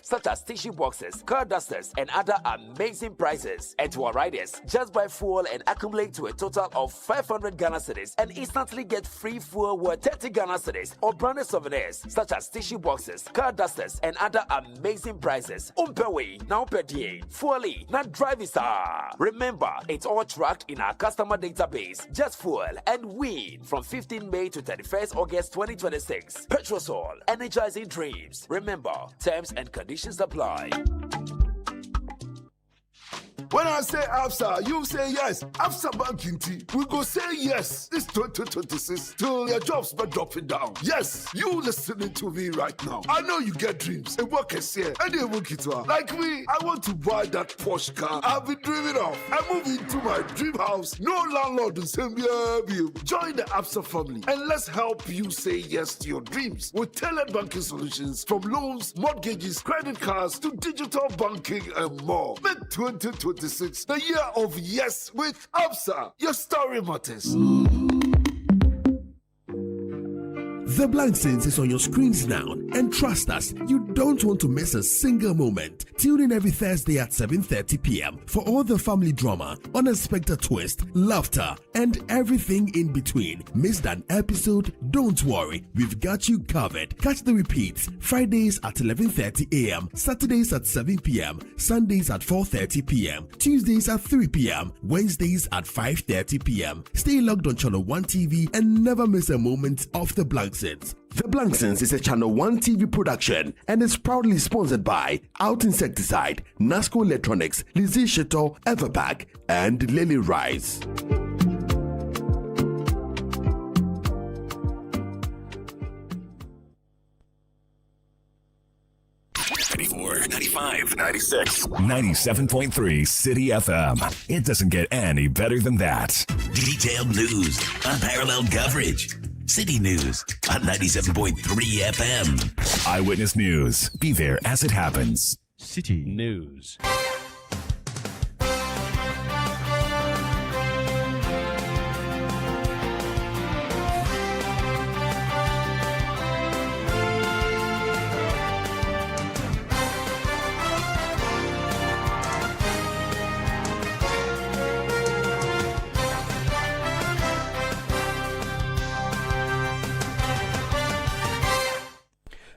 such as tissue boxes, car dusters, and other amazing prizes. And to our riders, just buy fuel and accumulate to a total of 500 Ghana cedis and instantly get free fuel worth 30 Ghana cedis or branded souvenirs such as tissue boxes, car dusters, and other amazing prizes. Umpewe, now per day, fully, not driving star. Remember, it's all tracked in our customer database. Just fuel and win from 15 May to 31st August 2026. Petrosol, energizing dreams. Remember, terms and conditions apply. When I say ABSA, you say yes. ABSA Banking Team, we go say yes. This 2026 till your jobs but dropping down. Yes, you listening to me right now. I know you get dreams. A work is here. And they work it well. Like me, I want to buy that Porsche car. I've been dreaming of. I move into my dream house. No landlord will send me a bill. Join the ABSA family and let's help you say yes to your dreams with tailored banking solutions from loans, mortgages, credit cards to digital banking and more. Make 2026 the year of yes with ABSA. Your story matters. The Blank Sense is on your screens now, and trust us, you don't want to miss a single moment. Tune in every Thursday at 7:30 p.m. for all the family drama, unexpected twist, laughter, and everything in between. Missed an episode? Don't worry, we've got you covered. Catch the repeats Fridays at 11:30 a.m., Saturdays at 7 p.m., Sundays at 4:30 p.m., Tuesdays at 3 p.m., Wednesdays at 5:30 p.m. Stay logged on Channel 1 TV and never miss a moment of The Blank Sense. The Blank Sense is a Channel 1 TV production and is proudly sponsored by Out Insecticide, Nasco Electronics, Lizzie Shito, Everpack, and Lily Rice. 95, 96, 97.3 Citi FM. It doesn't get any better than that. Detailed news, unparalleled coverage. City News on 97.3 FM. Eyewitness News. Be there as it happens. City News.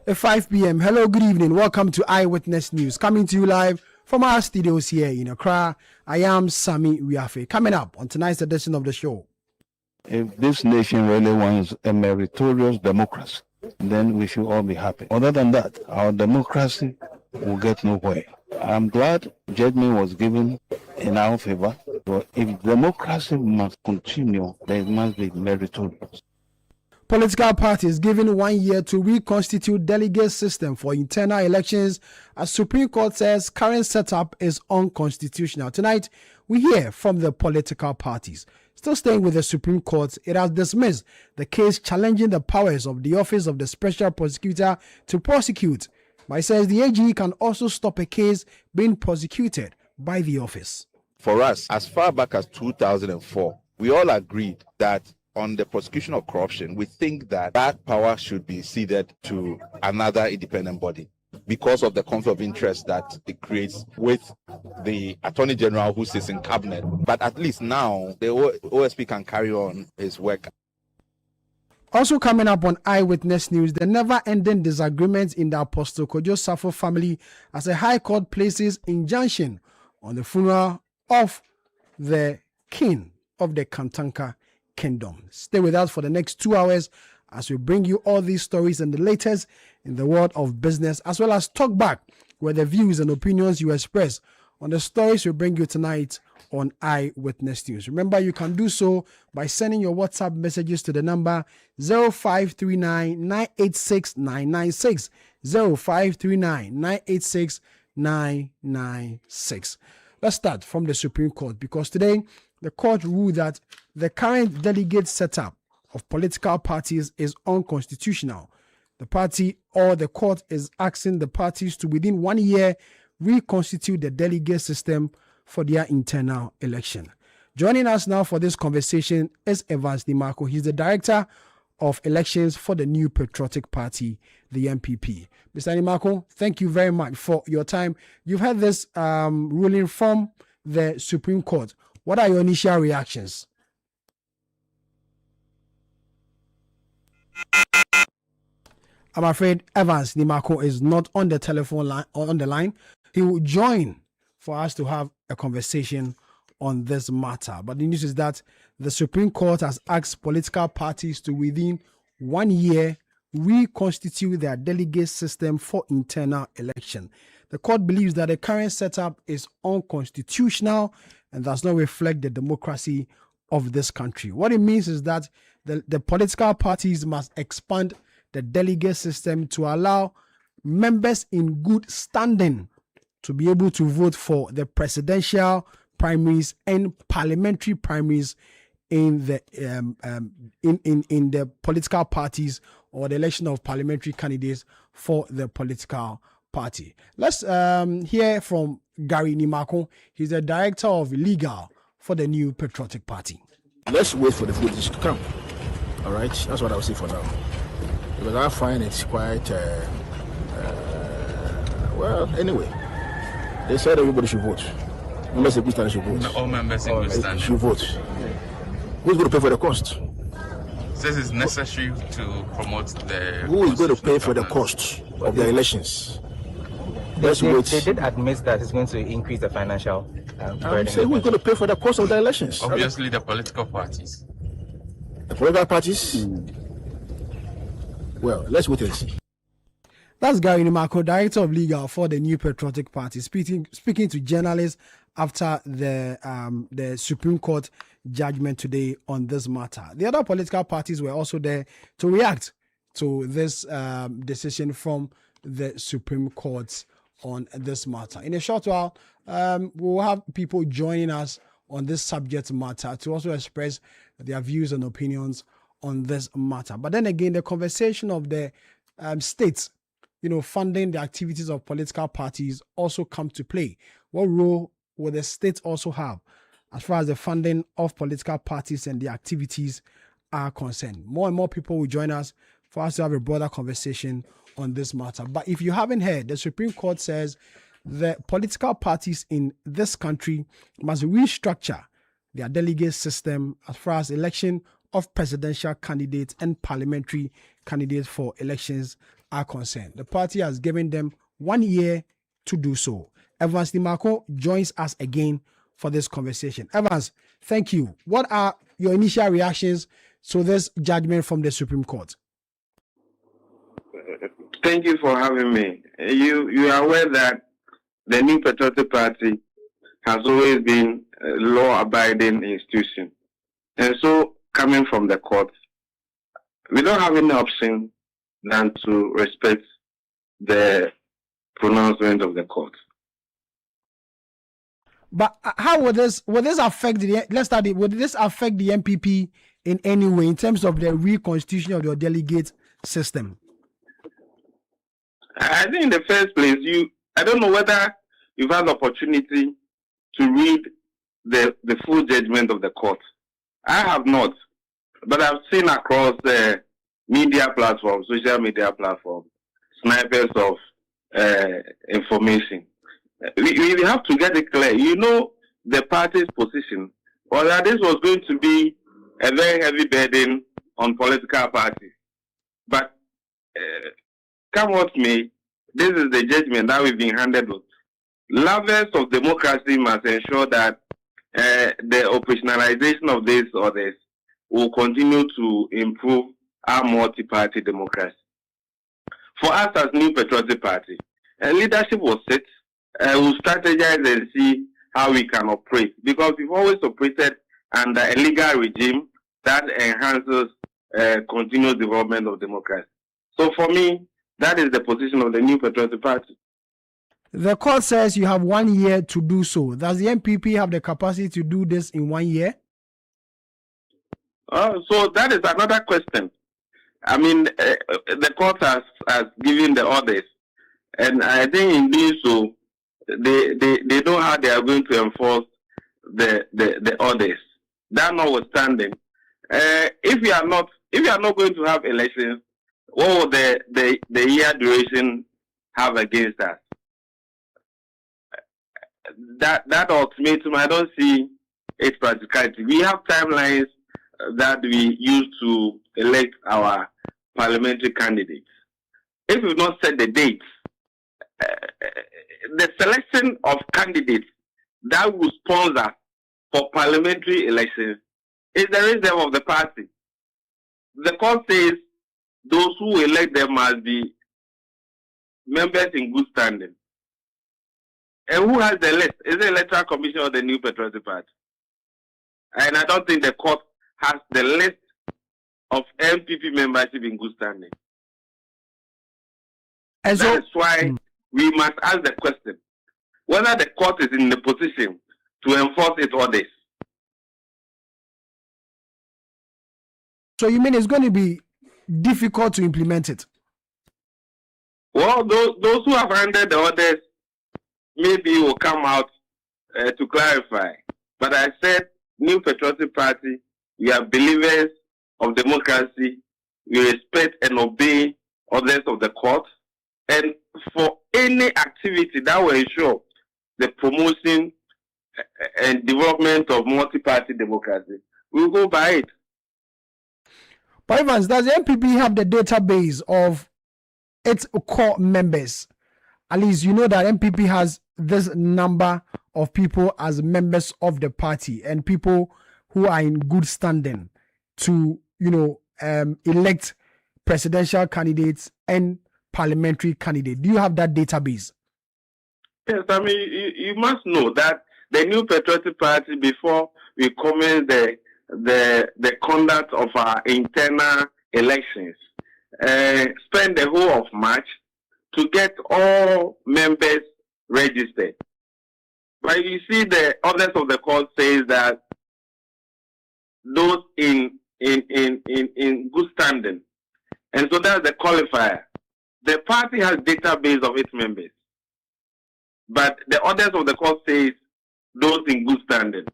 At 5 p.m. Hello, good evening. Welcome to Eyewitness News. Coming to you live from our studios here in Accra. I am Sami Wiafe. Coming up on tonight's edition of the show. If this nation really wants a meritorious democracy, then we should all be happy. Other than that, our democracy will get nowhere. I'm glad judgment was given in our favor, but if democracy must continue, then it must be meritorious. Political parties given 1 year to reconstitute delegate system for internal elections as Supreme Court says current setup is unconstitutional. Tonight, we hear from the political parties. Still staying with the Supreme Court, it has dismissed the case challenging the powers of the Office of the Special Prosecutor to prosecute. But it says the AG can also stop a case being prosecuted by the office. For us, as far back as 2004, we all agreed that on the prosecution of corruption, we think that that power should be ceded to another independent body because of the conflict of interest that it creates with the Attorney General who sits in cabinet. But at least now, the OSP can carry on his work. Also coming up on Eyewitness News, the never-ending disagreements in the Apostle Kojo Safo family as a High Court places injunction on the funeral of the king of the Kantanka Kingdom. Stay with us for the next 2 hours as we bring you all these stories and the latest in the world of business, as well as talk back with the views and opinions you express on the stories we bring you tonight on Eyewitness News. Remember, you can do so by sending your WhatsApp messages to the number 0539 986 996 0539 986 996. Let's start from the Supreme Court, because today the court ruled that the current delegate setup of political parties is unconstitutional. The party or the court is asking the parties to within 1 year reconstitute the delegate system for their internal election. Joining us now for this conversation is Evans Dimarco. He's the director of Elections for the New Patriotic Party, the NPP. Mr. Nimako, thank you very much for your time. You've had this ruling from the Supreme Court. What are your initial reactions? I'm afraid Evans Nimako is not on the telephone line or on the line. He will join for us to have a conversation on this matter. But the news is that the Supreme Court has asked political parties to, within 1 year, reconstitute their delegate system for internal election. The court believes that the current setup is unconstitutional and does not reflect the democracy of this country. What it means is that the political parties must expand the delegate system to allow members in good standing to be able to vote for the presidential primaries and parliamentary primaries in the in the political parties, or the election of parliamentary candidates for the political party. Let's hear from Gary Nimako. He's the director of legal for the New Patriotic Party. Let's wait for the footage to come. All right, that's what I will say for now, because I find it's quite well. Anyway, they said everybody should vote. Members in good standing should vote. All members in good standing should vote. Who's going to pay for the cost? This is necessary to promote the. Who is going to pay for the cost of the elections? Let's wait. They did admit that it's going to increase the financial burden. Say who's going to pay for the cost of the elections? Obviously, the political parties. The political parties? Well, let's wait and see. That's Gary Nimako, director of legal for the New Patriotic Party, speaking to journalists after the Supreme Court judgment today on this matter. The other political parties were also there to react to this decision from the Supreme Court on this matter. In a short while, we'll have people joining us on this subject matter to also express their views and opinions on this matter. But then again, the conversation of the states, funding the activities of political parties also come to play. What role will the states also have as far as the funding of political parties and the activities are concerned? More and more people will join us for us to have a broader conversation on this matter. But if you haven't heard, the Supreme Court says the political parties in this country must restructure their delegate system as far as election of presidential candidates and parliamentary candidates for elections are concerned. The party has given them 1 year to do so. Evans Nimako joins us again for this conversation. Evans, thank you. What are your initial reactions to this judgment from the Supreme Court? Thank you for having me. You are aware that the New Patriotic Party has always been a law-abiding institution. And so, coming from the court, we don't have any option than to respect the pronouncement of the court. But how would this affect would this affect the NPP in any way in terms of the reconstitution of your delegate system? I think in the first place, I don't know whether you've had the opportunity to read the full judgment of the court. I have not, but I've seen across the media platforms, social media platforms, snipers of information. We have to get it clear. The party's position, or that this was going to be a very heavy burden on political parties. But come what may, this is the judgment that we've been handed with. Lovers of democracy must ensure that the operationalization of this or this will continue to improve our multi-party democracy. For us as New Patriotic Party, leadership will sit, will strategize and see how we can operate, because we've always operated under a legal regime that enhances continuous development of democracy. So for me, that is the position of the New Patriotic Party. The court says you have 1 year to do so. Does the NPP have the capacity to do this in 1 year? So that is another question. I mean, the court has given the orders, and I think in doing so, they know how they are going to enforce the orders. That notwithstanding, if we are not If you are not going to have elections, what will the year duration have against us? That ultimatum, I don't see its practicality. We have timelines that we use to elect our parliamentary candidates. If we've not set the dates, the selection of candidates that will sponsor for parliamentary elections is the reserve of the party. The court says those who elect them must be members in good standing. And who has the list? Is the Electoral Commission or the New Patriotic Party? And I don't think the court has the list of MPP membership in good standing. And so, that's why we must ask the question whether the court is in the position to enforce its orders. So you mean it's going to be difficult to implement it? Well, those who have handed the orders maybe will come out to clarify. But I said, New Patriotic Party, we are believers of democracy. We respect and obey orders of the court. And for any activity that will ensure the promotion and development of multi-party democracy, we will go by it. But Evans, does the MPP have the database of its core members? At least you know that MPP has this number of people as members of the party and people who are in good standing to, elect presidential candidates and parliamentary candidates. Do you have that database? Yes, I mean, you must know that the New Patriotic Party, before we commence the conduct of our internal elections, spend the whole of March to get all members registered. But you see, the orders of the court says that those in good standing, and so that's the qualifier. The party has database of its members, but the orders of the court says those in good standing.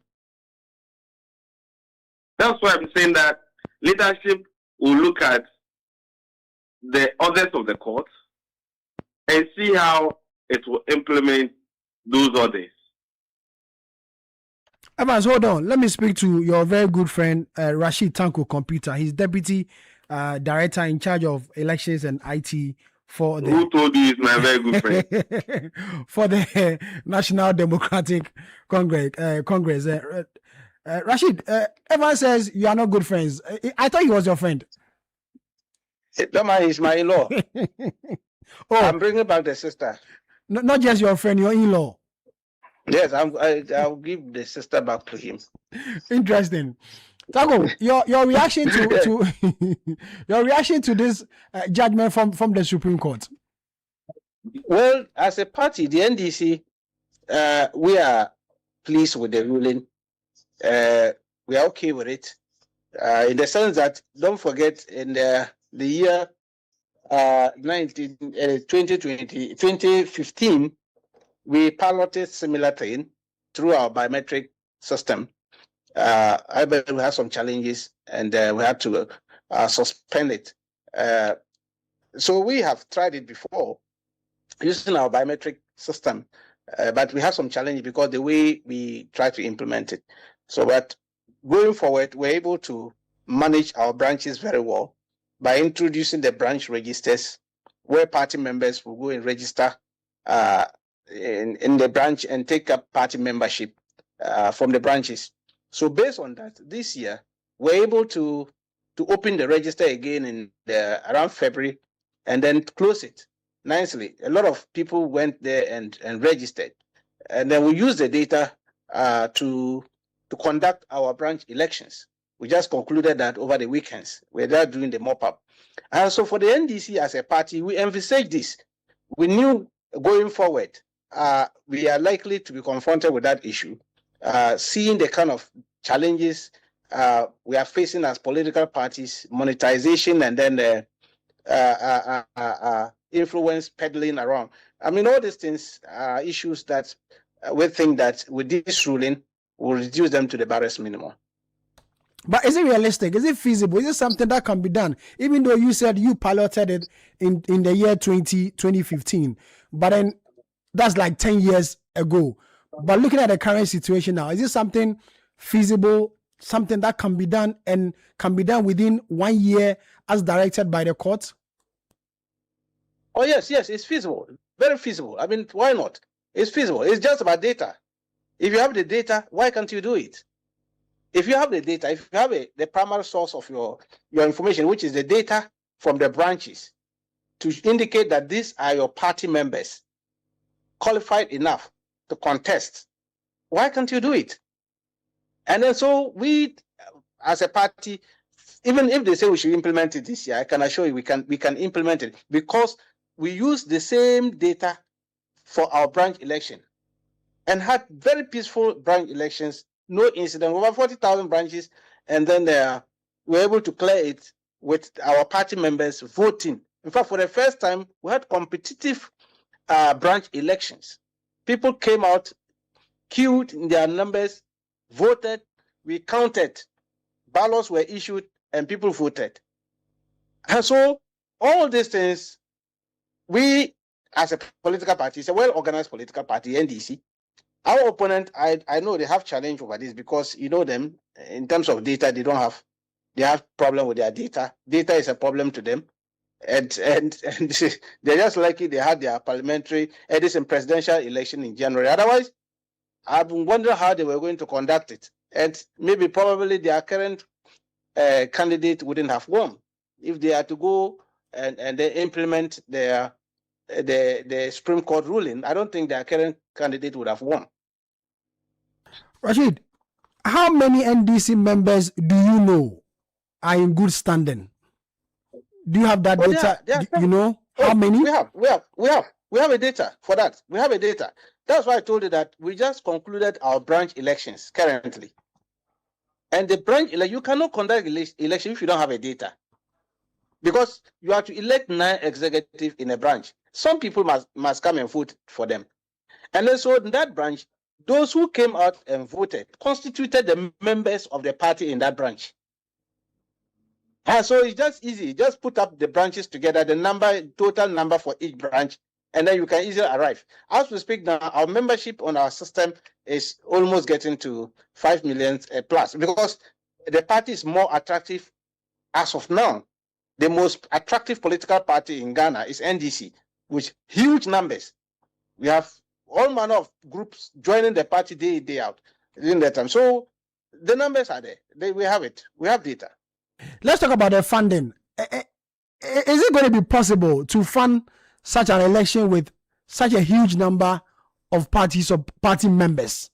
That's why I'm saying that leadership will look at the orders of the court and see how it will implement those orders. Evans, hold on. Let me speak to your very good friend, Rashid Tanko Computer. He's Deputy Director in charge of elections and IT for the... Who told you he's my very good friend? For the National Democratic Congress. Rashid, Evans says you are not good friends. I thought he was your friend. He's my in-law. I'm bringing back the sister. No, not just your friend, your in-law. Yes, I'll give the sister back to him. Interesting. Tago, your reaction to your reaction to this judgment from the Supreme Court? Well, as a party, the NDC, we are pleased with the ruling. We are okay with it, in the sense that, don't forget, in the year 2015, we piloted similar thing through our biometric system. I bet we had some challenges, and we had to suspend it. So we have tried it before using our biometric system, but we have some challenges because the way we try to implement it. So, but going forward, we're able to manage our branches very well by introducing the branch registers, where party members will go and register in the branch and take up party membership from the branches. So based on that, this year, we're able to open the register again in around February and then close it nicely. A lot of people went there and registered. And then we use the data to conduct our branch elections. We just concluded that over the weekends. We're there doing the mop-up. And so for the NDC as a party, we envisaged this. We knew going forward, we are likely to be confronted with that issue. Seeing the kind of challenges we are facing as political parties, monetization, and then influence peddling around. I mean, all these things are issues that we think that with this ruling, will reduce them to the barest minimum. But is it realistic? Is it feasible? Is it something that can be done? Even though you said you piloted it in the year 2015, but then that's like 10 years ago. But looking at the current situation now, is it something feasible, something that can be done and can be done within 1 year as directed by the court? Oh, yes, it's feasible. Very feasible. I mean, why not? It's feasible. It's just about data. If you have the data, why can't you do it? If you have the data, if you have the primary source of your information, which is the data from the branches, to indicate that these are your party members qualified enough to contest, why can't you do it? And then so we, as a party, even if they say we should implement it this year, I can assure you we can implement it because we use the same data for our branch election and had very peaceful branch elections, no incident, over 40,000 branches, and then we were able to clear it with our party members voting. In fact, for the first time, we had competitive branch elections. People came out, queued in their numbers, voted, we counted, ballots were issued, and people voted. And so all these things, we as a political party, it's a well-organized political party, NDC. Our opponent, I know they have challenge over this because you know them in terms of data, they have problem with their data. Data is a problem to them. And they're just lucky they had their parliamentary and presidential election in January. Otherwise, I've been wondering how they were going to conduct it. And maybe probably their current candidate wouldn't have won if they had to go and they implement the Supreme Court ruling. I don't think their current candidate would have won. Rashid, how many NDC members do you know are in good standing? Do you have that data? You know how many? We have a data for that. We have a data. That's why I told you that we just concluded our branch elections currently. And the branch you cannot conduct election if you don't have a data. Because you have to elect 9 executives in a branch. Some people must come and vote for them. And then so in that branch, those who came out and voted constituted the members of the party in that branch. And so it's just easy. Just put up the branches together, the total number for each branch, and then you can easily arrive. As we speak now, our membership on our system is almost getting to 5 million plus because the party is more attractive as of now. The most attractive political party in Ghana is NDC, with huge numbers. We have all manner of groups joining the party day in, day out during that time. So the numbers are there. We have it. We have data. Let's talk about the funding. Is it going to be possible to fund such an election with such a huge number of parties or party members?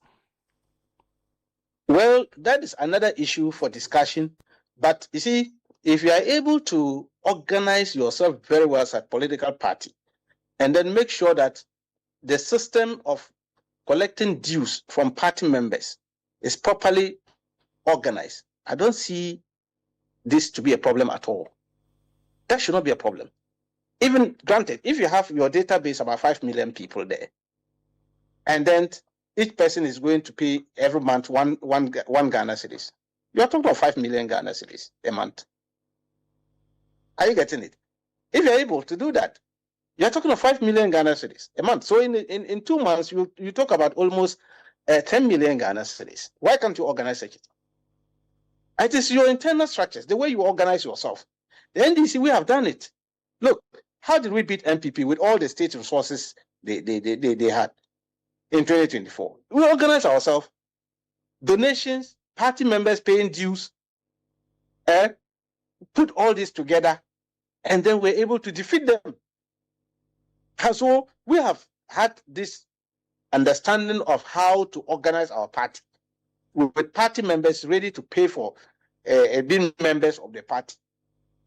Well, that is another issue for discussion. But you see, if you are able to organize yourself very well as a political party and then make sure that the system of collecting dues from party members is properly organized, I don't see this to be a problem at all. That should not be a problem. Even granted, if you have your database about 5 million people there, and then each person is going to pay every month one Ghana cedis, you are talking about 5 million Ghana cedis a month. Are you getting it? If you're able to do that, you're talking about 5 million Ghana cedis a month. So in 2 months, you talk about almost 10 million Ghana cedis. Why can't you organize such a thing? It is your internal structures, the way you organize yourself. The NDC, we have done it. Look, how did we beat MPP with all the state resources they had in 2024? We organized ourselves, donations, party members paying dues, put all this together, and then we're able to defeat them. And so we have had this understanding of how to organize our party, with party members ready to pay for being members of the party.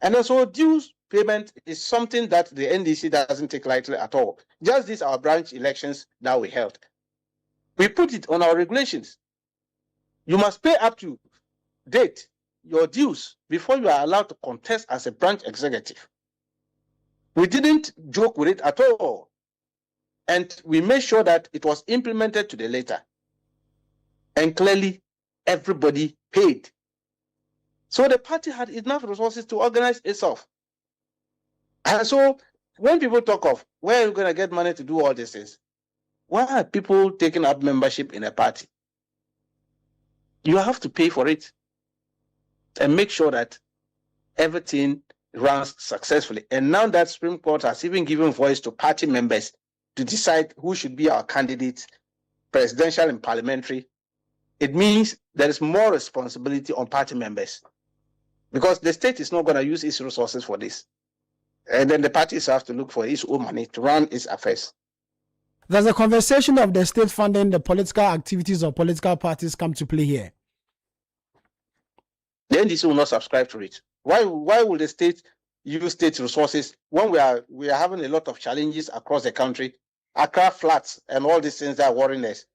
And also dues payment is something that the NDC doesn't take lightly at all. Just these our branch elections now we held. We put it on our regulations. You must pay up to date your dues before you are allowed to contest as a branch executive. We didn't joke with it at all. And we made sure that it was implemented to the letter. And clearly, everybody paid. So the party had enough resources to organize itself. And so when people talk of where are you going to get money to do all these things, why are people taking up membership in a party? You have to pay for it and make sure that everything runs successfully. And now that Supreme Court has even given voice to party members to decide who should be our candidates, presidential and parliamentary, it means there is more responsibility on party members because the state is not going to use its resources for this. And then the parties have to look for its own money to run its affairs. Does the conversation of the state funding the political activities of political parties come to play here? The NDC will not subscribe to it. Why will the state use state resources when we are having a lot of challenges across the country, Accra floods and all these things that are worrying us?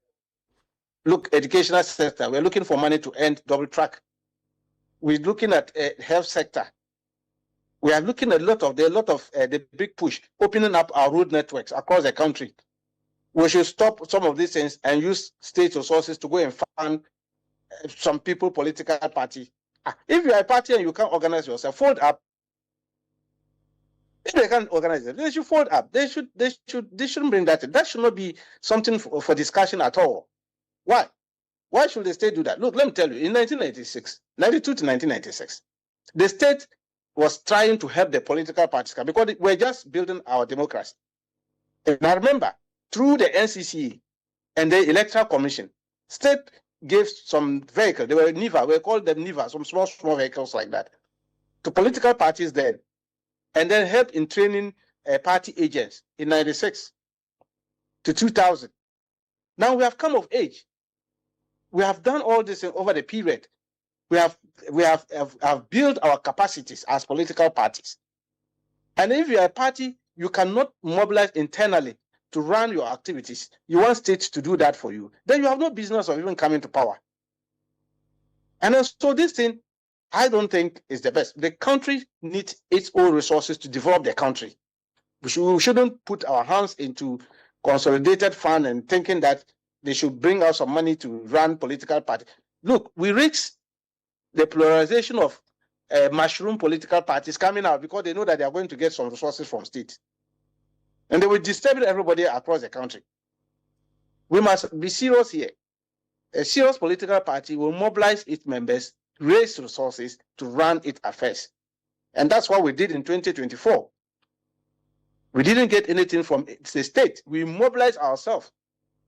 Look, educational sector, we're looking for money to end double track. We're looking at health sector. We are looking at a lot of the big push, opening up our road networks across the country. We should stop some of these things and use state resources to go and fund some people, political party. If you are a party and you can't organize yourself, fold up. If they can't organize it, they should fold up. They shouldn't bring that in. That should not be something for discussion at all. Why? Why should the state do that? Look, let me tell you, in 1996, 92 to 1996, the state was trying to help the political parties because we're just building our democracy. And I remember, through the NCC and the Electoral Commission, state gave some vehicles, they were NIVA, we called them NIVA, some small vehicles like that, to political parties then, and then help in training party agents in 96 to 2000. Now we have come of age. We have done all this over the period. We have built our capacities as political parties. And if you are a party, you cannot mobilize internally to run your activities. You want states to do that for you. Then you have no business of even coming to power. And so this thing, I don't think is the best. The country needs its own resources to develop the country. We shouldn't put our hands into consolidated fund and thinking that they should bring out some money to run political parties. Look, we risk the pluralization of mushroom political parties coming out because they know that they are going to get some resources from state. And they will disturb everybody across the country. We must be serious here. A serious political party will mobilize its members, raise resources to run its affairs. And that's what we did in 2024. We didn't get anything from the state. We mobilized ourselves,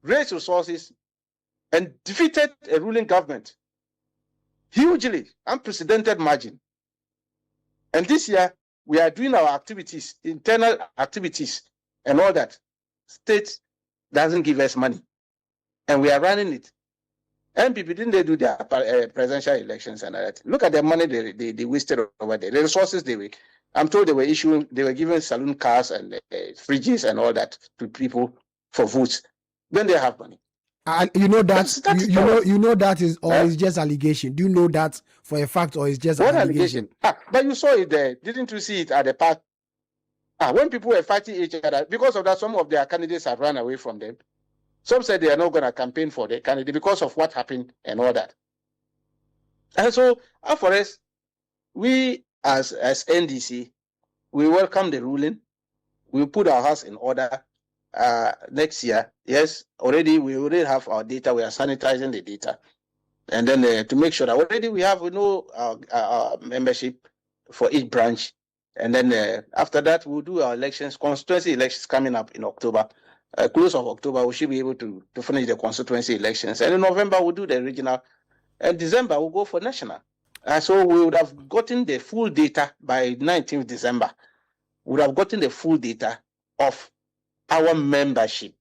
raised resources, and defeated a ruling government. Hugely, unprecedented margin. And this year, we are doing our activities, internal activities, and all that. State doesn't give us money. And we are running it. NPP, didn't they do their presidential elections and all that? Look at the money they wasted over there. The resources I'm told they were giving saloon cars and fridges and all that to people for votes. Then they have money. And you know that you know that is or is just allegation. Do you know that for a fact or is just an allegation? But you saw it there. Didn't you see it at the park? When people were fighting each other, because of that, some of their candidates have run away from them. Some said they are not going to campaign for the candidate because of what happened and all that. And so, for us, we as NDC, we welcome the ruling. We put our house in order next year. Yes, we already have our data. We are sanitizing the data. And then to make sure that already we have our membership for each branch. And then after that, we'll do our elections, constituency elections coming up in October. Close of October, we should be able to finish the constituency elections. And in November, we'll do the regional. And December, we'll go for national. So we would have gotten the full data by 19th December. We would have gotten the full data of our membership,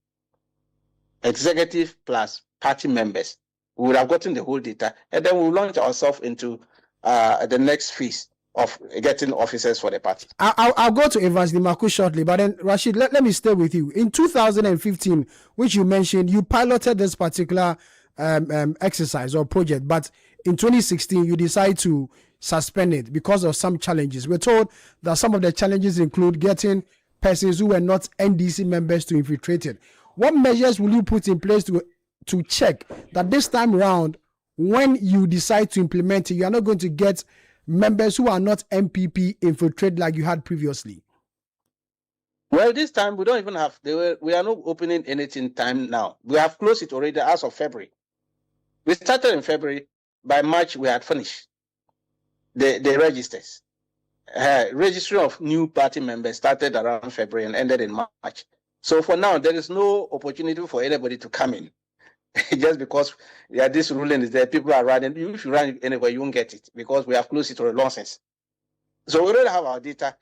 executive plus party members. We would have gotten the whole data. And then we'll launch ourselves into the next phase of getting officers for the party. I'll go to Evans Limaku shortly, but then Rashid, let me stay with you. In 2015, which you mentioned, you piloted this particular exercise or project, but in 2016, you decide to suspend it because of some challenges. We're told that some of the challenges include getting persons who were not NDC members to infiltrate it. What measures will you put in place to check that this time around, when you decide to implement it, you are not going to get members who are not MPP infiltrate like you had previously? Well, this time we don't even have. We are not opening anything time now. We have closed it already as of February. We started in February. By March, we had finished the registers. Registry of new party members started around February and ended in March. So for now, there is no opportunity for anybody to come in. Just because this ruling is there, people are running. If you run anywhere, you won't get it because we have closed it for a long since. So we already have our data,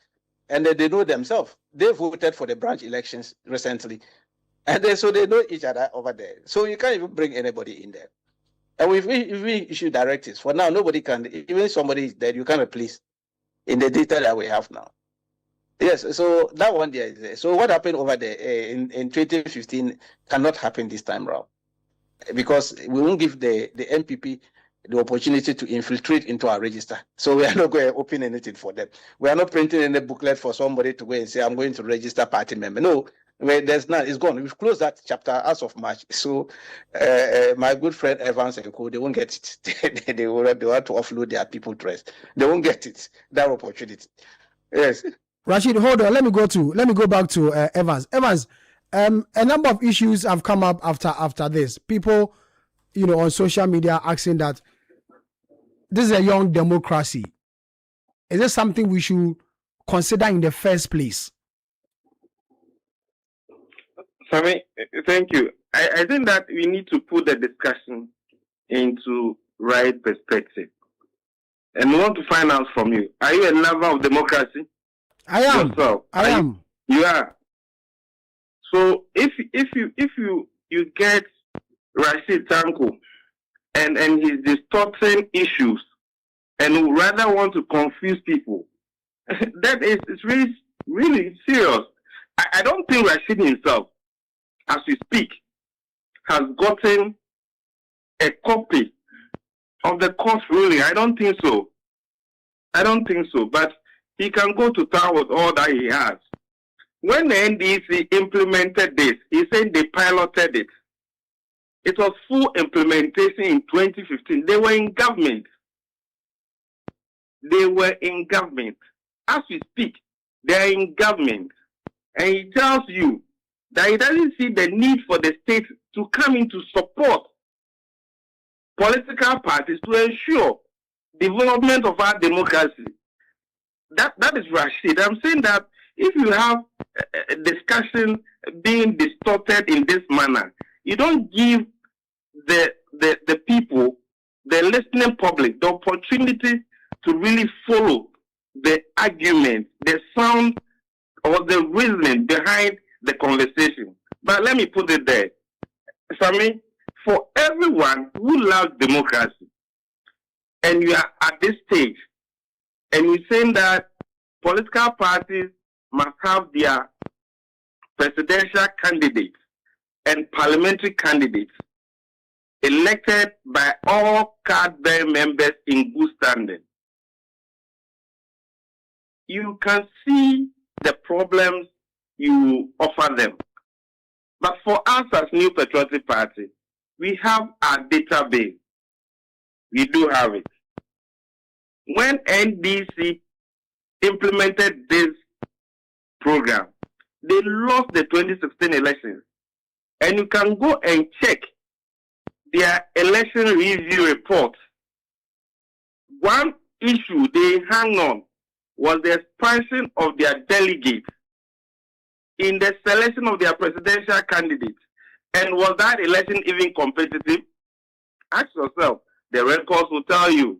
and they know themselves. They voted for the branch elections recently, and so they know each other over there. So you can't even bring anybody in there. And if we issue directives, for now, nobody can, even somebody that you can't replace in the data that we have now. Yes, so that one there is there. So what happened over there in 2015 cannot happen this time around because we won't give the MPP the opportunity to infiltrate into our register. So we are not going to open anything for them. We are not printing any booklet for somebody to go and say, I'm going to register party member. No. There's none. It's gone. We've closed that chapter as of March. So my good friend Evans and Co, they won't get it. they want to offload their people to rest. They won't get it. That opportunity. Yes. Rashid, hold on. Let me go back to Evans. Evans, a number of issues have come up after this. People, on social media asking that this is a young democracy. Is this something we should consider in the first place? Sammy, thank you. I think that we need to put the discussion into right perspective. And we want to find out from you. Are you a lover of democracy? I am. Yourself? I am. You are. So if you get Rashid Tanko and he's distorting issues and rather want to confuse people, that is really, really serious. I don't think Rashid himself, as we speak, has gotten a copy of the court ruling. I don't think so. But he can go to town with all that he has. When the NDC implemented this, he said they piloted it. It was full implementation in 2015. They were in government. As we speak, they are in government. And he tells you that he doesn't see the need for the state to come in to support political parties to ensure development of our democracy. That is Rashid. I'm saying that if you have a discussion being distorted in this manner, you don't give the people, the listening public, the opportunity to really follow the argument, the sound or the reasoning behind the conversation. But let me put it there. Sammy, for everyone who loves democracy, and you are at this stage, and you're saying that political parties must have their presidential candidates and parliamentary candidates elected by all card-bearing members in good standing, you can see the problems you offer them. But for us as New Patriotic Party, we have our database. We do have it. When NDC implemented this program, they lost the 2016 elections. And you can go and check their election review report. One issue they hung on was the expansion of their delegates in the selection of their presidential candidates. And was that election even competitive? Ask yourself. The records will tell you.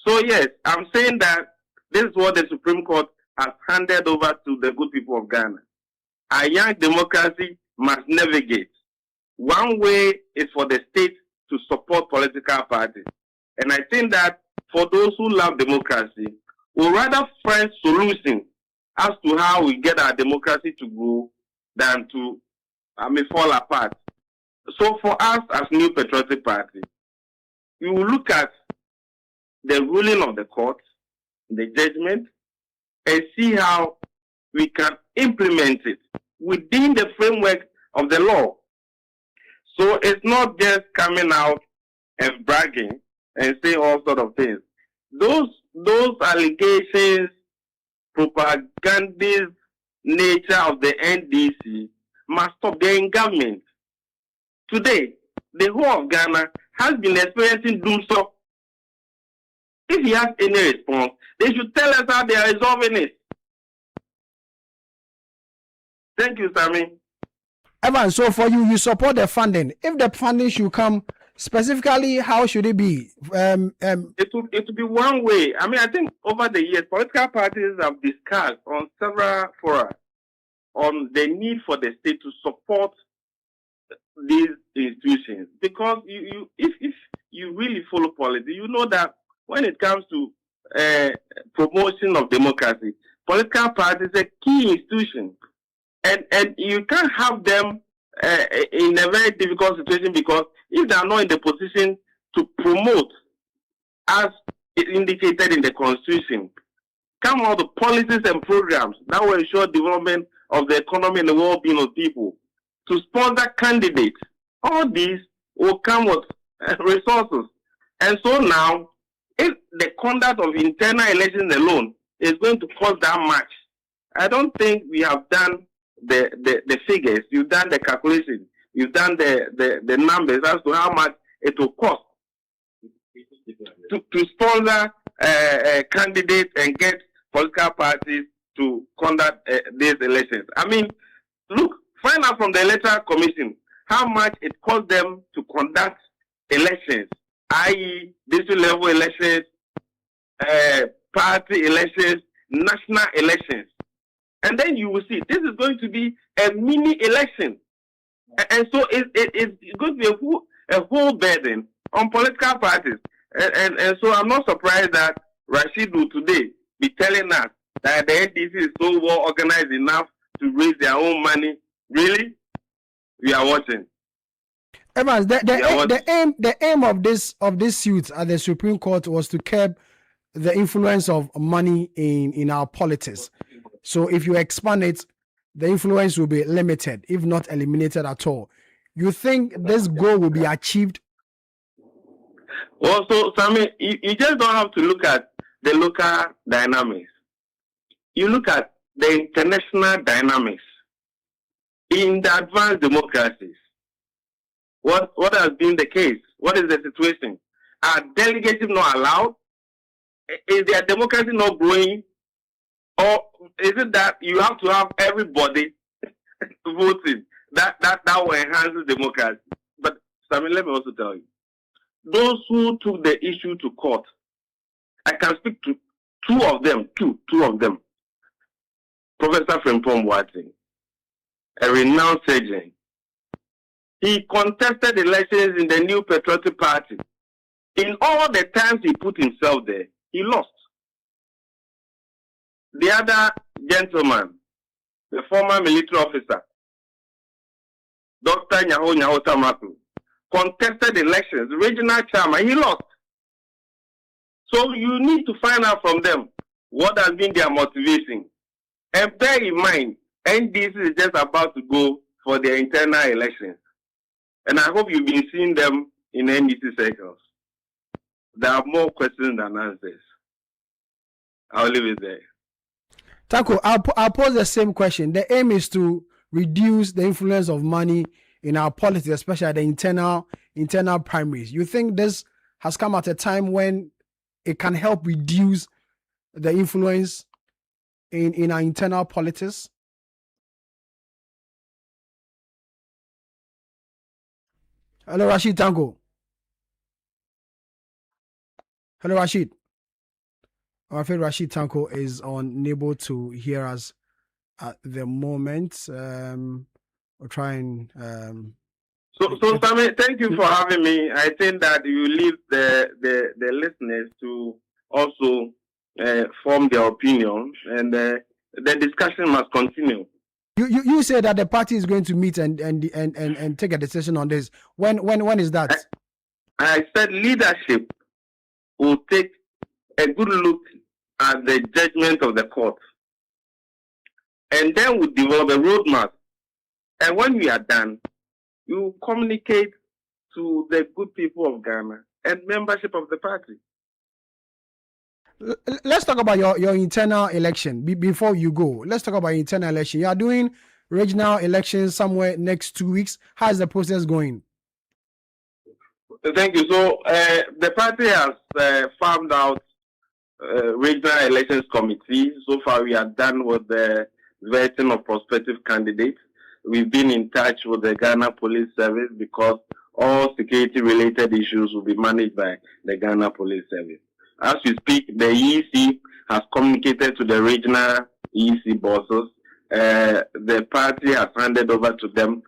So yes, I'm saying that this is what the Supreme Court has handed over to the good people of Ghana. A young democracy must navigate. One way is for the state to support political parties. And I think that for those who love democracy, we'll rather find solutions as to how we get our democracy to grow than to fall apart. So for us as New Patriotic Party, we will look at the ruling of the court, the judgment, and see how we can implement it within the framework of the law. So it's not just coming out and bragging and saying all sorts of things. Those those allegations, propagandist nature of the NDC must stop. They're in government. Today, the whole of Ghana has been experiencing doomsday. If he has any response, they should tell us how they are resolving it. Thank you, Sammy. Evan, so for you support the funding. If the funding should come, specifically, how should it be? It would be one way. I mean, I think over the years, political parties have discussed on several fora on the need for the state to support these institutions. Because if you really follow politics, you know that when it comes to promotion of democracy, political parties are a key institution. And you can't have them in a very difficult situation, because if they are not in the position to promote, as indicated in the Constitution, come out with policies and programs that will ensure development of the economy and the well-being of people, to sponsor candidates, all these will come with resources. And so now, if the conduct of internal elections alone is going to cost that much, I don't think we have done the figures, you've done the calculation, you've done the numbers as to how much it will cost to sponsor candidates and get political parties to conduct these elections. I mean, look, find out from the Electoral Commission how much it costs them to conduct elections, i.e. district level elections, party elections, national elections. And then you will see this is going to be a mini election. And so it's going to be a whole burden on political parties. And so I'm not surprised that Rashid will today be telling us that the NDC is so well organized enough to raise their own money. Really? We are watching. Evans, the aim of this suit at the Supreme Court was to curb the influence of money in our politics. So if you expand it, the influence will be limited, if not eliminated at all. You think this goal will be achieved? Well, so Sammy, you just don't have to look at the local dynamics. You look at the international dynamics. In the advanced democracies, what has been the case? What is the situation? Are delegates not allowed? Is their democracy not growing? Or is it that you have to have everybody voting? That will enhance democracy. But Sammy, let me also tell you, those who took the issue to court, I can speak to two of them. Professor Frimpong Boateng, a renowned surgeon. He contested elections in the New Patriotic Party. In all the times he put himself there, he lost. The other gentleman, the former military officer, Dr. Nyaho Tamaku, contested elections, regional chairman, he lost. So you need to find out from them what has been their motivation. And bear in mind, NDC is just about to go for their internal elections. And I hope you've been seeing them in NDC circles. There are more questions than answers. I'll leave it there. Taco, I'll pose the same question. The aim is to reduce the influence of money in our politics, especially at the internal primaries. You think this has come at a time when it can help reduce the influence in our internal politics? Hello, Rashid Tango. Hello, Rashid. I'm afraid Rashid Tanko is unable to hear us at the moment. We'll try and... So Sammy, thank you for having me. I think that you leave the listeners to also form their opinion, and the discussion must continue. You say that the party is going to meet and take a decision on this. When is that? I said leadership will take a good look at the judgment of the court, and then we'll develop a roadmap. And when we are done, we will communicate to the good people of Ghana and membership of the party. Let's talk about your internal election before you go. Let's talk about your internal election. You are doing regional elections somewhere next 2 weeks. How is the process going? Thank you. So the party has farmed out regional elections committee. So far, we are done with the vetting of prospective candidates. We've been in touch with the Ghana Police Service because all security-related issues will be managed by the Ghana Police Service. As we speak, the EC has communicated to the regional EC bosses. The party has handed over to them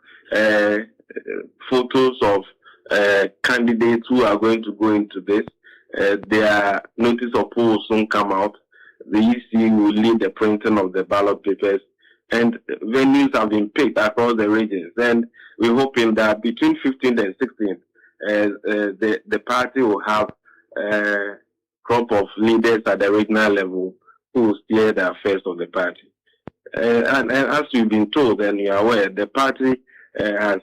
photos of candidates who are going to go into this. Their notice of poll will soon come out. The EC will lead the printing of the ballot papers, and venues have been picked across the regions. And we're hoping that between 15th and 16th, the party will have a crop of leaders at the regional level who will steer the affairs of the party. And as you've been told and you're aware, the party has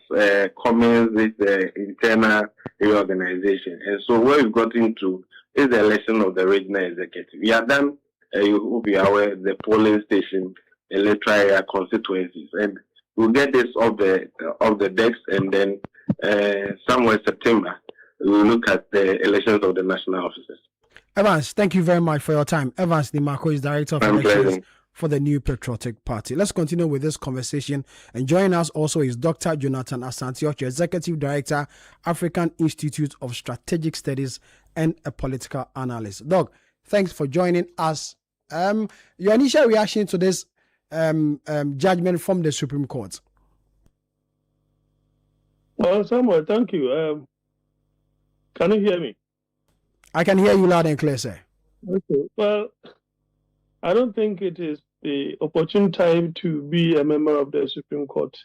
commenced this internal reorganization. And so what we've got into is the election of the regional executive. We are done, you will be aware, the polling station, electoral area constituencies. And we'll get this off the decks, and then somewhere in September, we'll look at the elections of the national offices. Evans, thank you very much for your time. Evans Nimako is Director of Elections for the New Patriotic Party. Let's continue with this conversation. And joining us also is Dr. Jonathan Asante, Executive Director, African Institute of Strategic Studies and a political analyst. Doc, thanks for joining us. Your initial reaction to this judgment from the Supreme Court? Well, Samuel, thank you. Can you hear me? I can hear you loud and clear, sir. Okay. Well, I don't think it is the opportune time to be a member of the Supreme Court.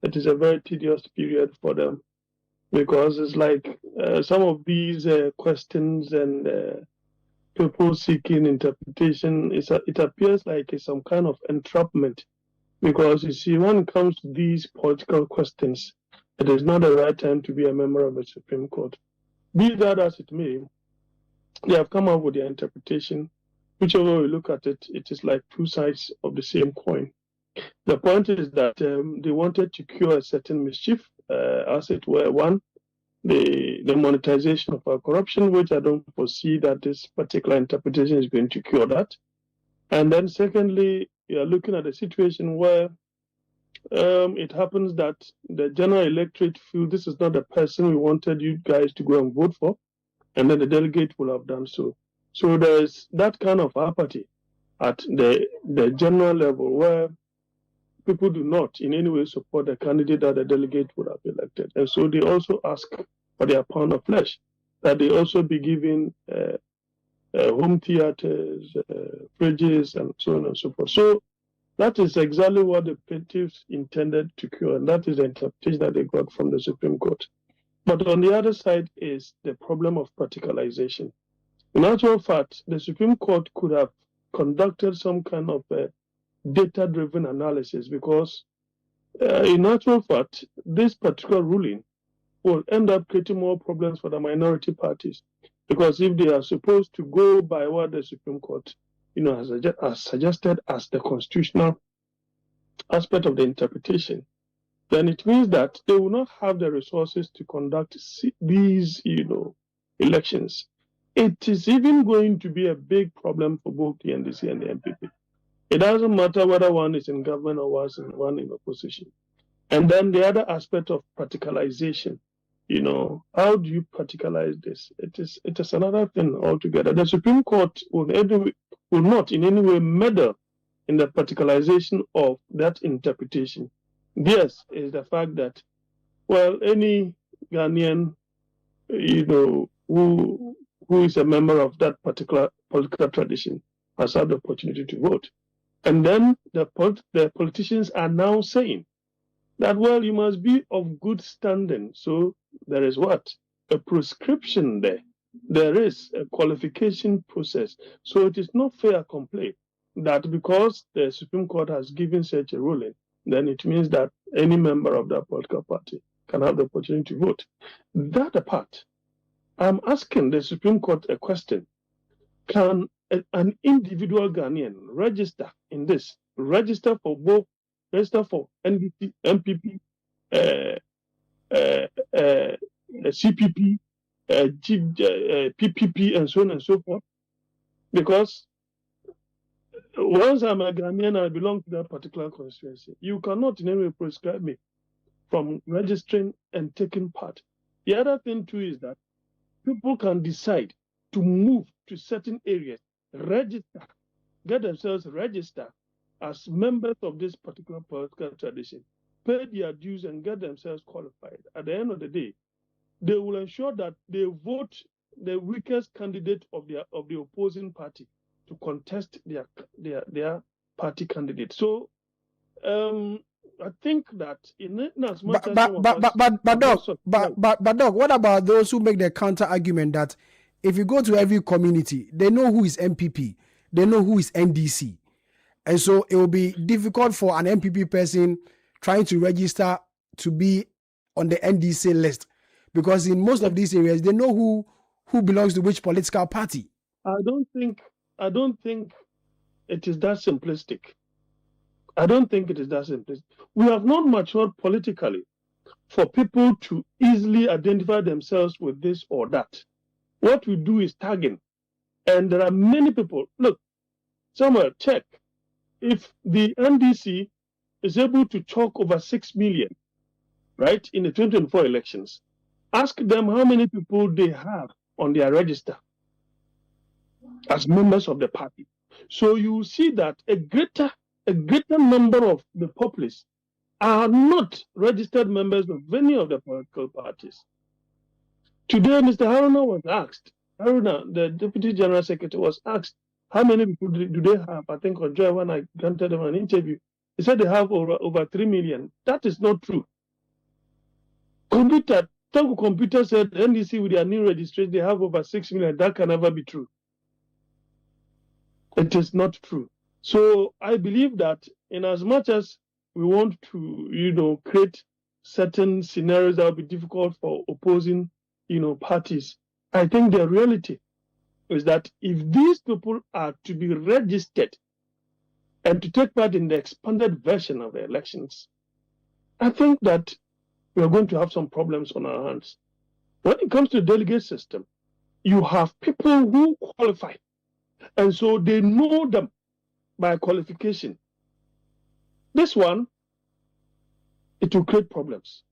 It is a very tedious period for them, because it's like some of these questions and people seeking interpretation, it appears like it's some kind of entrapment. Because you see, when it comes to these political questions, it is not the right time to be a member of the Supreme Court. Be that as it may, they have come up with their interpretation. Whichever we look at it, it is like two sides of the same coin. The point is that they wanted to cure a certain mischief, as it were. One, the monetization of our corruption, which I don't foresee that this particular interpretation is going to cure that. And then secondly, you are looking at a situation where it happens that the general electorate feel this is not the person we wanted you guys to go and vote for, and then the delegate will have done so. So there's that kind of apathy at the general level where people do not in any way support the candidate that the delegate would have elected. And so they also ask for their pound of flesh, that they also be given home theaters, fridges, and so on and so forth. So that is exactly what the plaintiffs intended to cure, and that is the interpretation that they got from the Supreme Court. But on the other side is the problem of particularization. In actual fact, the Supreme Court could have conducted some kind of data-driven analysis, because in actual fact, this particular ruling will end up creating more problems for the minority parties. Because if they are supposed to go by what the Supreme Court has suggested as the constitutional aspect of the interpretation, then it means that they will not have the resources to conduct these, elections. It is even going to be a big problem for both the NDC and the MPP. It doesn't matter whether one is in government or one in opposition. And then the other aspect of particularization, how do you particularize this? It is another thing altogether. The Supreme Court will not in any way meddle in the particularization of that interpretation. Yes, is the fact that, any Ghanaian, who is a member of that particular political tradition has had the opportunity to vote. And then the politicians are now saying that, you must be of good standing. So there is what? A prescription there. There is a qualification process. So it is not fair complaint that because the Supreme Court has given such a ruling, then it means that any member of that political party can have the opportunity to vote. That apart, I'm asking the Supreme Court a question. Can an individual Ghanaian register in this, register for both, register for NDC, MPP, CPP, PPP, and so on and so forth. Because once I'm a Ghanaian, I belong to that particular constituency. You cannot in any way prescribe me from registering and taking part. The other thing too is that people can decide to move to certain areas, register, get themselves registered as members of this particular political tradition, pay their dues and get themselves qualified. At the end of the day, they will ensure that they vote the weakest candidate of the opposing party to contest their party candidate. So I think that in as much as Doc, what about those who make the counter argument that if you go to every community, they know who is MPP, they know who is NDC, and so it will be difficult for an MPP person trying to register to be on the NDC list, because in most of these areas they know who belongs to which political party. I don't think it is that simplistic. I don't think it is that simplistic. We have not matured politically for people to easily identify themselves with this or that. What we do is tagging. And there are many people. Look, Samuel, check. If the NDC is able to chalk over 6 million, right, in the 2024 elections, ask them how many people they have on their register as members of the party. So you will see that a greater number of the populace are not registered members of any of the political parties. Today, Mr. Haruna was asked, the Deputy General Secretary was asked, how many people do they have? I think on Joy, when I granted them an interview, he said they have over 3 million. That is not true. Computer said NDC with their new registration, they have over 6 million. That can never be true. It is not true. So I believe that in as much as we want to, create certain scenarios that will be difficult for opposing, parties, I think the reality is that if these people are to be registered and to take part in the expanded version of the elections, I think that we are going to have some problems on our hands. When it comes to the delegate system, you have people who qualify, and so they know them by qualification. This one, it will create problems.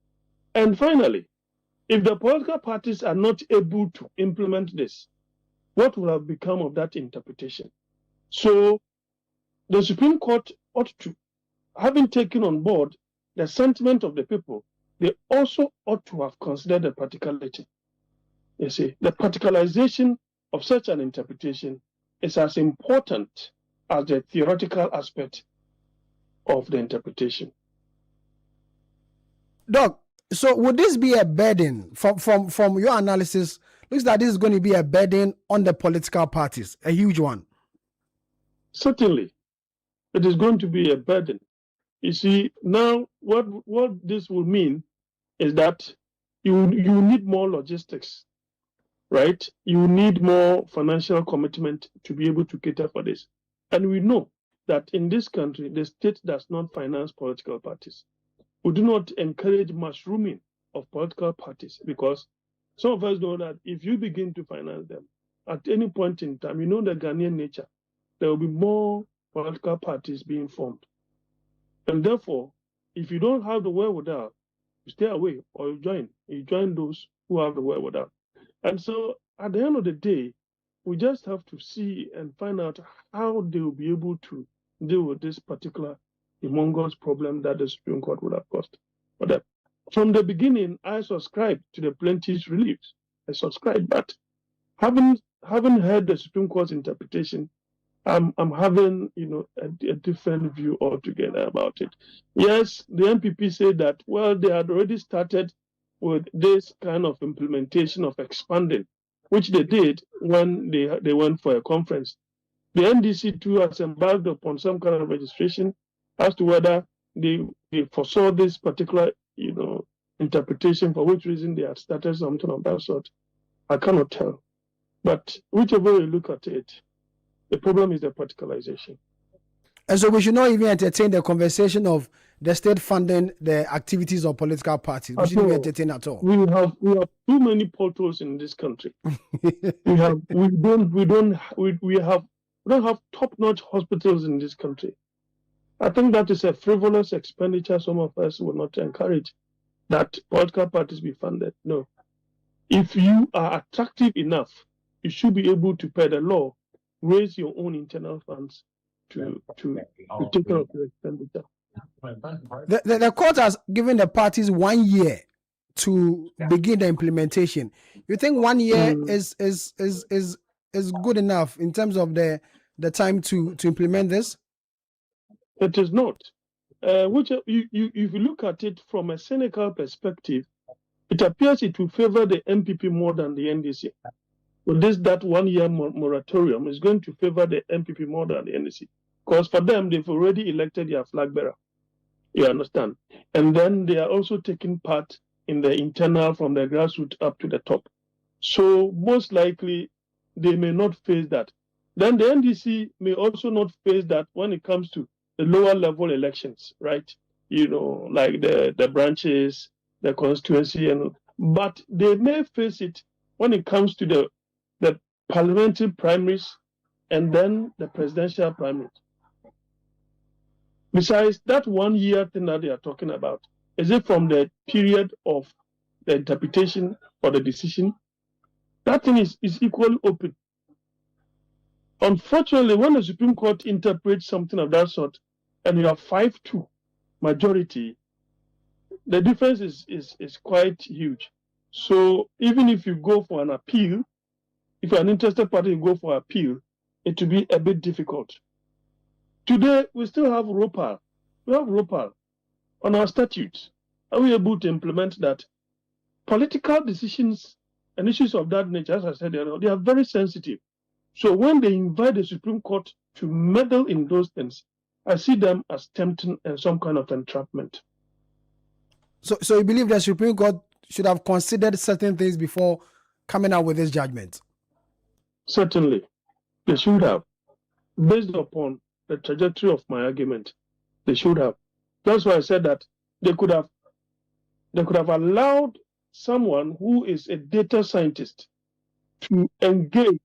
And finally, if the political parties are not able to implement this, what will have become of that interpretation? So the Supreme Court ought to, having taken on board the sentiment of the people, they also ought to have considered the practicality. You see, the practicalization of such an interpretation is as important as the theoretical aspect of the interpretation. Doc, so would this be a burden from your analysis? Looks like this is going to be a burden on the political parties, a huge one. Certainly, it is going to be a burden. You see, now what this will mean is that you need more logistics, right? You need more financial commitment to be able to cater for this. And we know that in this country, the state does not finance political parties. We do not encourage mushrooming of political parties, because some of us know that if you begin to finance them, at any point in time, you know the Ghanaian nature, there will be more political parties being formed. And therefore, if you don't have the wherewithal, you stay away or you join those who have the wherewithal. And so at the end of the day, we just have to see and find out how they will be able to deal with this particular humongous problem that the Supreme Court would have caused. But from the beginning, I subscribed to the plaintiff's reliefs. I subscribed, but having heard the Supreme Court's interpretation, I'm having a different view altogether about it. Yes, the MPP said that, well, they had already started with this kind of implementation of expanding, which they did when they went for a conference. The NDC too has embarked upon some kind of registration as to whether they foresaw this particular interpretation, for which reason they had started something of that sort. I cannot tell. But whichever way you look at it, The problem is the politicalization. And so we should not even entertain the conversation of the state funding the activities of political parties. We shouldn't even entertain at all. We have too many portals in this country. we don't have top-notch hospitals in this country. I think that is a frivolous expenditure. Some of us will not encourage that political parties be funded. No. If you are attractive enough, you should be able to pay the law, raise your own internal funds to take care of the expenditure. The court has given the parties 1 year to begin the implementation. You think 1 year is good enough in terms of the time to implement this? It is not. If you look at it from a cynical perspective, it appears it will favor the MPP more than the NDC. With that 1 year moratorium is going to favor the MPP more than the NDC. Because for them, they've already elected their flag bearer. You understand? And then they are also taking part in the internal from the grassroots up to the top. So most likely, they may not face that. Then the NDC may also not face that when it comes to the lower level elections, right? Like the branches, the constituency, but they may face it when it comes to the parliamentary primaries and then the presidential primaries. Besides that 1 year thing that they are talking about, is it from the period of the interpretation or the decision? That thing is equally open. Unfortunately, when the Supreme Court interprets something of that sort, and you have 5-2 majority, the difference is quite huge. So even if you go for an appeal, if you're an interested party, you go for appeal, it will be a bit difficult. Today, we still have ROPAL. We have ROPAL on our statutes. Are we able to implement that? Political decisions and issues of that nature, as I said earlier, they are very sensitive. So when they invite the Supreme Court to meddle in those things, I see them as tempting and some kind of entrapment. So you believe the Supreme Court should have considered certain things before coming out with this judgment? Certainly. They should have. Based upon the trajectory of my argument, they should have. That's why I said that they could have allowed someone who is a data scientist to engage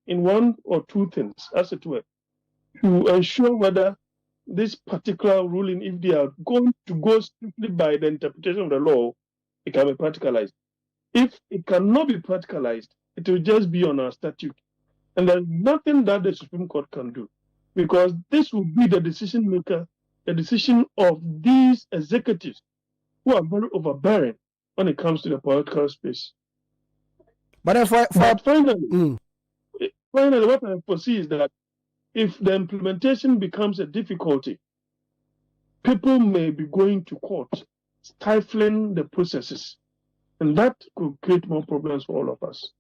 in one or two things, as it were, to ensure whether this particular ruling, if they are going to go strictly by the interpretation of the law, it can be practicalized. If it cannot be practicalized, it will just be on our statute. And there's nothing that the Supreme Court can do, because this will be the decision maker, the decision of these executives who are very overbearing when it comes to the political space. But finally, what I foresee is that if the implementation becomes a difficulty, people may be going to court, stifling the processes, and that could create more problems for all of us.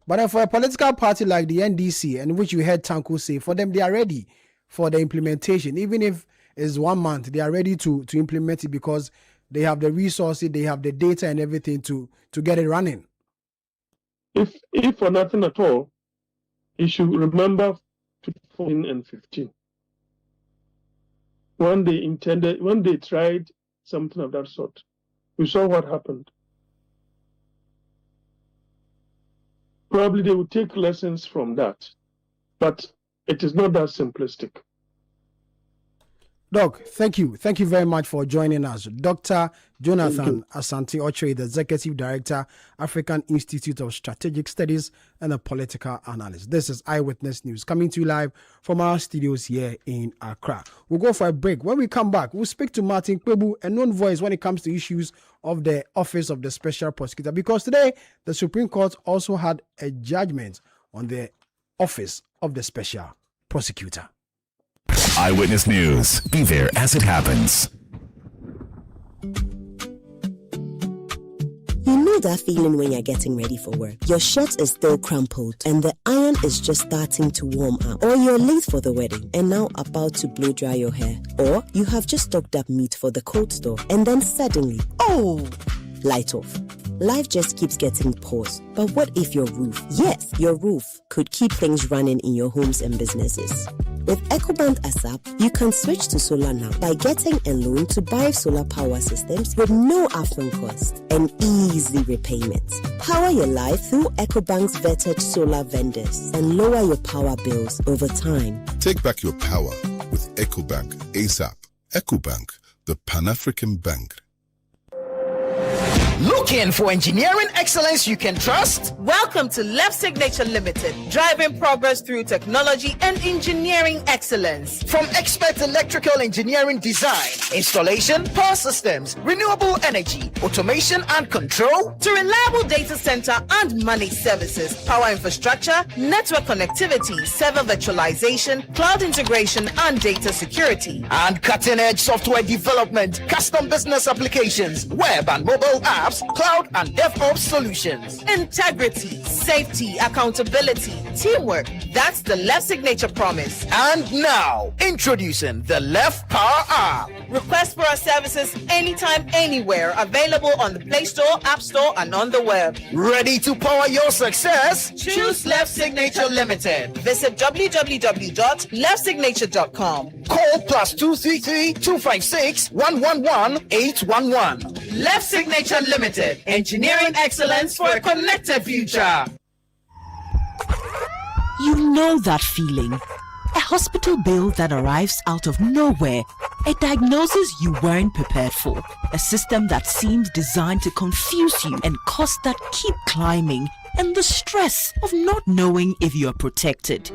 But for a political party like the NDC, and which you heard Tanko say, for them, they are ready for the implementation. Even if it's 1 month, they are ready to implement it because they have the resources, they have the data and everything to get it running. If for nothing at all, you should remember 2015 when they tried something of that sort. We saw what happened. Probably they would take lessons from that, but it is not that simplistic. Doc, thank you. Thank you very much for joining us. Dr. Jonathan Asante-Ochoe, the Executive Director, African Institute of Strategic Studies and a political analyst. This is Eyewitness News coming to you live from our studios here in Accra. We'll go for a break. When we come back, we'll speak to Martin Kwebu, a known voice when it comes to issues of the Office of the Special Prosecutor, because today the Supreme Court also had a judgment on the Office of the Special Prosecutor. Eyewitness News. Be there as it happens. You know that feeling when you're getting ready for work. Your shirt is still crumpled and the iron is just starting to warm up. Or you're late for the wedding and now about to blow dry your hair. Or you have just stocked up meat for the cold store and then suddenly, light off. life just keeps getting paused. But what if your roof, yes, your roof, could keep things running in your homes and businesses? With EcoBank ASAP, you can switch to solar now by getting a loan to buy solar power systems with no upfront cost and easy repayments. Power your life through EcoBank's vetted solar vendors and lower your power bills over time. Take back your power with EcoBank ASAP. EcoBank, the Pan-African Bank. Looking for engineering excellence you can trust? Welcome to Left Signature Limited, driving progress through technology and engineering excellence. From expert electrical engineering design, installation, power systems, renewable energy, automation and control, to reliable data center and managed services, power infrastructure, network connectivity, server virtualization, cloud integration and data security, and cutting-edge software development, custom business applications, web and mobile apps, cloud and DevOps solutions. Integrity, safety, accountability, teamwork. That's the Left Signature promise. And now, introducing the Left Power app. Request for our services anytime, anywhere. Available on the Play Store, App Store, and on the web. Ready to power your success? Choose Left Signature Limited. Visit www.leftsignature.com. Call +233 256 111 811. Left Signature Limited. Engineering excellence for a connected future. You know that feeling. A hospital bill that arrives out of nowhere. A diagnosis you weren't prepared for. A system that seems designed to confuse you and costs that keep climbing. And the stress of not knowing if you are protected.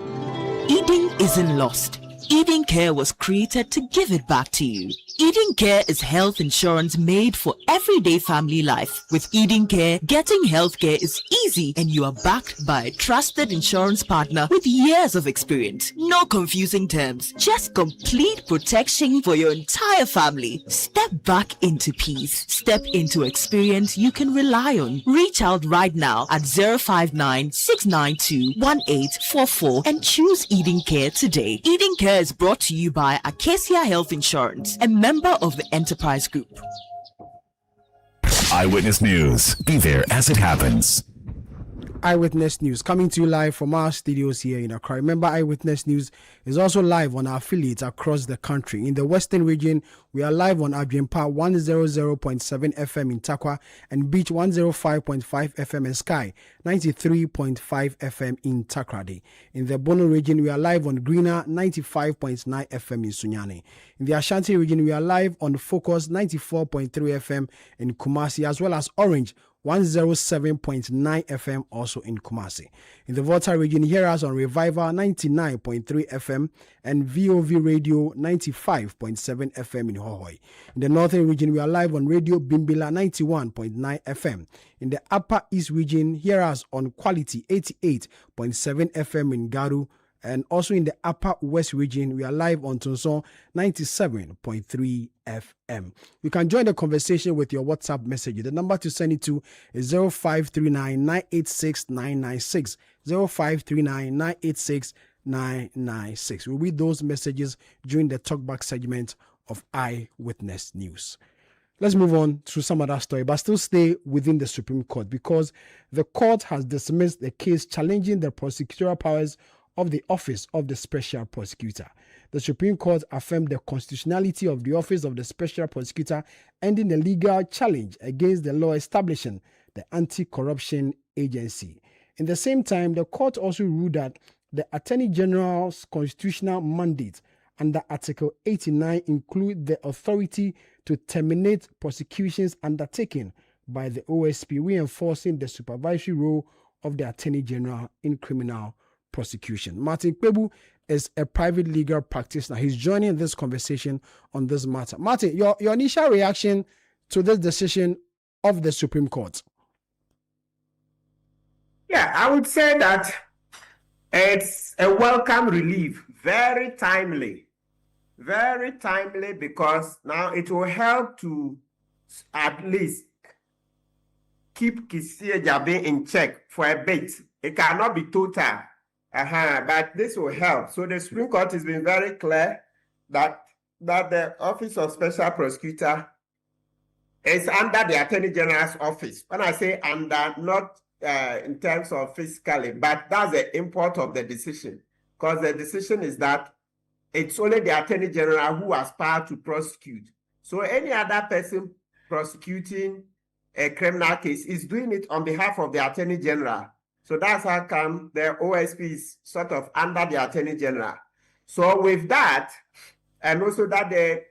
Eden isn't lost. Eden Care was created to give it back to you. Eden Care is health insurance made for everyday family life. With Eden Care, getting healthcare is easy and you are backed by a trusted insurance partner with years of experience. No confusing terms, just complete protection for your entire family. Step back into peace. Step into experience you can rely on. Reach out right now at 059 692 1844 and choose Eden Care today. Eden Care is brought to you by Acacia Health Insurance, a member of the Enterprise Group. Eyewitness News. Be there as it happens. Eyewitness News coming to you live from our studios here in Accra. Remember, Eyewitness News is also live on our affiliates across the country. In the Western region, we are live on Adwempa 100.7 FM in Takwa and Beach 105.5 FM and Sky 93.5 FM in Takrady. In the Bono region, we are live on Greener 95.9 FM in Sunyani. In the Ashanti region, we are live on Focus 94.3 FM in Kumasi, as well as Orange 107.9 FM also in Kumasi. In the Volta region, hear us on Revival 99.3 FM and VOV Radio 95.7 FM in Hohoi. In the Northern region, we are live on Radio Bimbila 91.9 FM. In the Upper East region, hear us on Quality 88.7 FM in Garu. And also in the Upper West region, we are live on Tonson 97.3 FM. You can join the conversation with your WhatsApp message. The number to send it to is 0539 986 996. 0539 986 996. We'll read those messages during the talkback segment of Eyewitness News. Let's move on to some other story, but still stay within the Supreme Court, because the court has dismissed the case challenging the prosecutorial powers of the Office of the Special Prosecutor. The Supreme Court affirmed the constitutionality of the Office of the Special Prosecutor, ending the legal challenge against the law establishing the Anti-Corruption Agency. In the same time, the court also ruled that the Attorney General's constitutional mandate under Article 89 include the authority to terminate prosecutions undertaken by the OSP, reinforcing the supervisory role of the Attorney General in criminal prosecution. Martin Kwebu is a private legal practitioner. He's joining this conversation on this matter. Martin, your initial reaction to this decision of the Supreme Court? Yeah, I would say that it's a welcome relief. Very timely, because now it will help to at least keep Kisie Jabe in check for a bit. It cannot be total. But this will help. So the Supreme Court has been very clear that the Office of Special Prosecutor It's under the Attorney General's office. When I say under, not in terms of physically, but that's the import of the decision. Because the decision is that it's only the Attorney General who has power to prosecute. So any other person prosecuting a criminal case is doing it on behalf of the Attorney General. So that's how come the OSP is sort of under the Attorney General. So with that, and also that the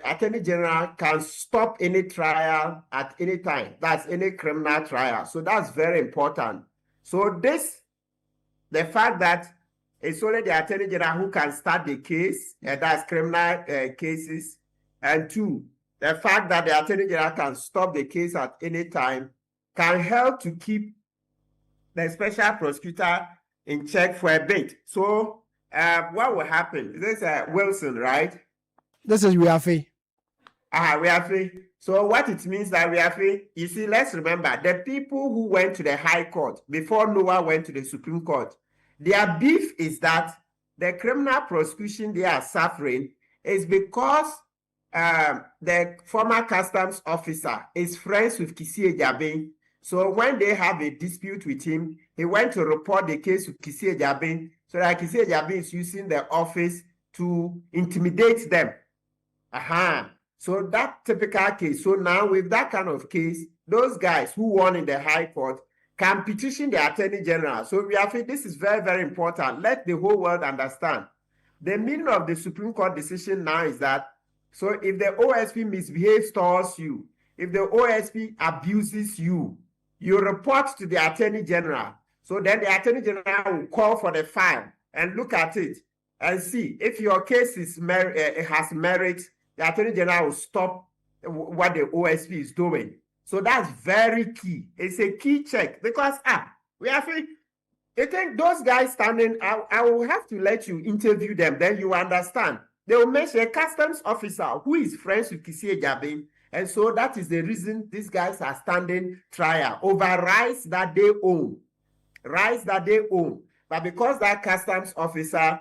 Attorney General can stop any trial at any time. That's any criminal trial. So that's very important. So the fact that it's only the Attorney General who can start the case, that's criminal cases. And two, the fact that the Attorney General can stop the case at any time can help to keep the special prosecutor in check for a bit. So what will happen? This is Wilson, right? This is Riafe. Riafe. So what it means that Riafe, you see, let's remember, the people who went to the High Court before Noah went to the Supreme Court, their beef is that the criminal prosecution they are suffering is because the former customs officer is friends with Kisi Ejabe. So when they have a dispute with him, he went to report the case to Kisi Ejabe. So that Kisi Ejabe is using the office to intimidate them. So that typical case. So now with that kind of case, those guys who won in the High Court can petition the Attorney General. So we have this is very, very important. Let the whole world understand. The meaning of the Supreme Court decision now is that, so if the OSP misbehaves towards you, if the OSP abuses you, you report to the Attorney General. So then the Attorney General will call for the file and look at it and see if your case is has merit. The Attorney General will stop what the OSP is doing. So that's very key. It's a key check because we have to. You think those guys standing? I will have to let you interview them. Then you understand. They will mention a customs officer who is friends with Kisi Ejabe. And so that is the reason these guys are standing trial over rights that they own. Rights that they own. But because that customs officer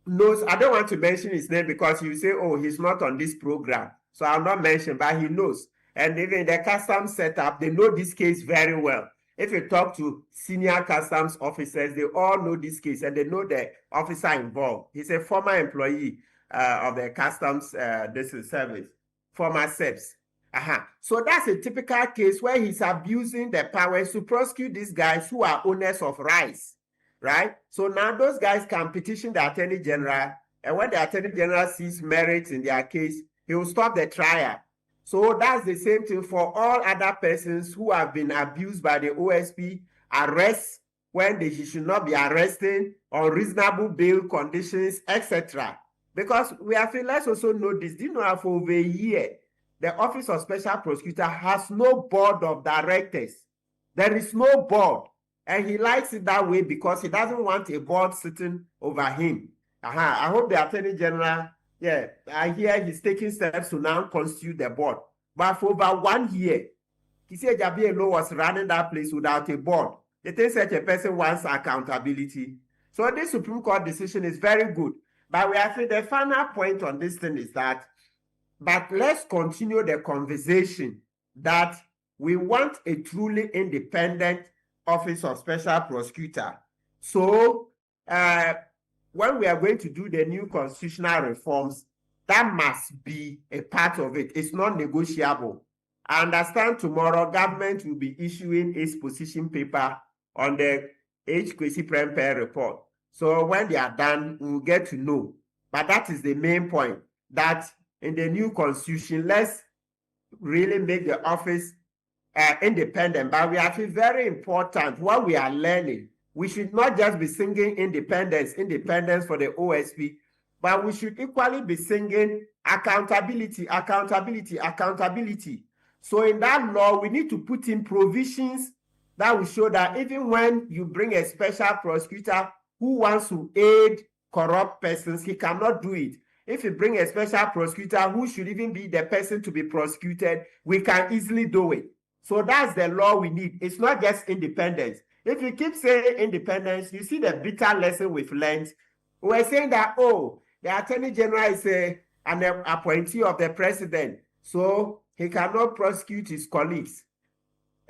knows, I don't want to mention his name because you say, oh, he's not on this program. So I'll not mention, but he knows. And even the customs setup, they know this case very well. If you talk to senior customs officers, they all know this case and they know the officer involved. He's a former employee of the customs service. Former SEPs. So that's a typical case where he's abusing the powers to prosecute these guys who are owners of rights, right? So now those guys can petition the Attorney General, and when the Attorney General sees merit in their case, he will stop the trial. So that's the same thing for all other persons who have been abused by the OSP, arrest when they should not be arresting, on reasonable bail conditions, etc. Because we have to, let's also know this. Do you know that for over a year, the Office of Special Prosecutor has no board of directors. There is no board. And he likes it that way because he doesn't want a board sitting over him. I hope the Attorney General, I hear he's taking steps to now constitute the board. But for over 1 year, Kisi Ejabe was running that place without a board. They think such a person wants accountability. So this Supreme Court decision is very good. But we have the final point on this thing is that, but let's continue the conversation that we want a truly independent Office of Special Prosecutor. So when we are going to do the new constitutional reforms, that must be a part of it. It's not negotiable. I understand tomorrow government will be issuing its position paper on the H. Kwesi Prempeh report. So when they are done, we'll get to know. But that is the main point, that in the new constitution, let's really make the office independent. But we are actually very important what we are learning. We should not just be singing independence for the OSP, but we should equally be singing accountability. So in that law, we need to put in provisions that will show that even when you bring a special prosecutor who wants to aid corrupt persons, he cannot do it. If you bring a special prosecutor who should even be the person to be prosecuted, we can easily do it. So that's the law we need. It's not just independence. If you keep saying independence, you see the bitter lesson we've learned. We're saying that, oh, the Attorney General is an appointee of the president. So he cannot prosecute his colleagues.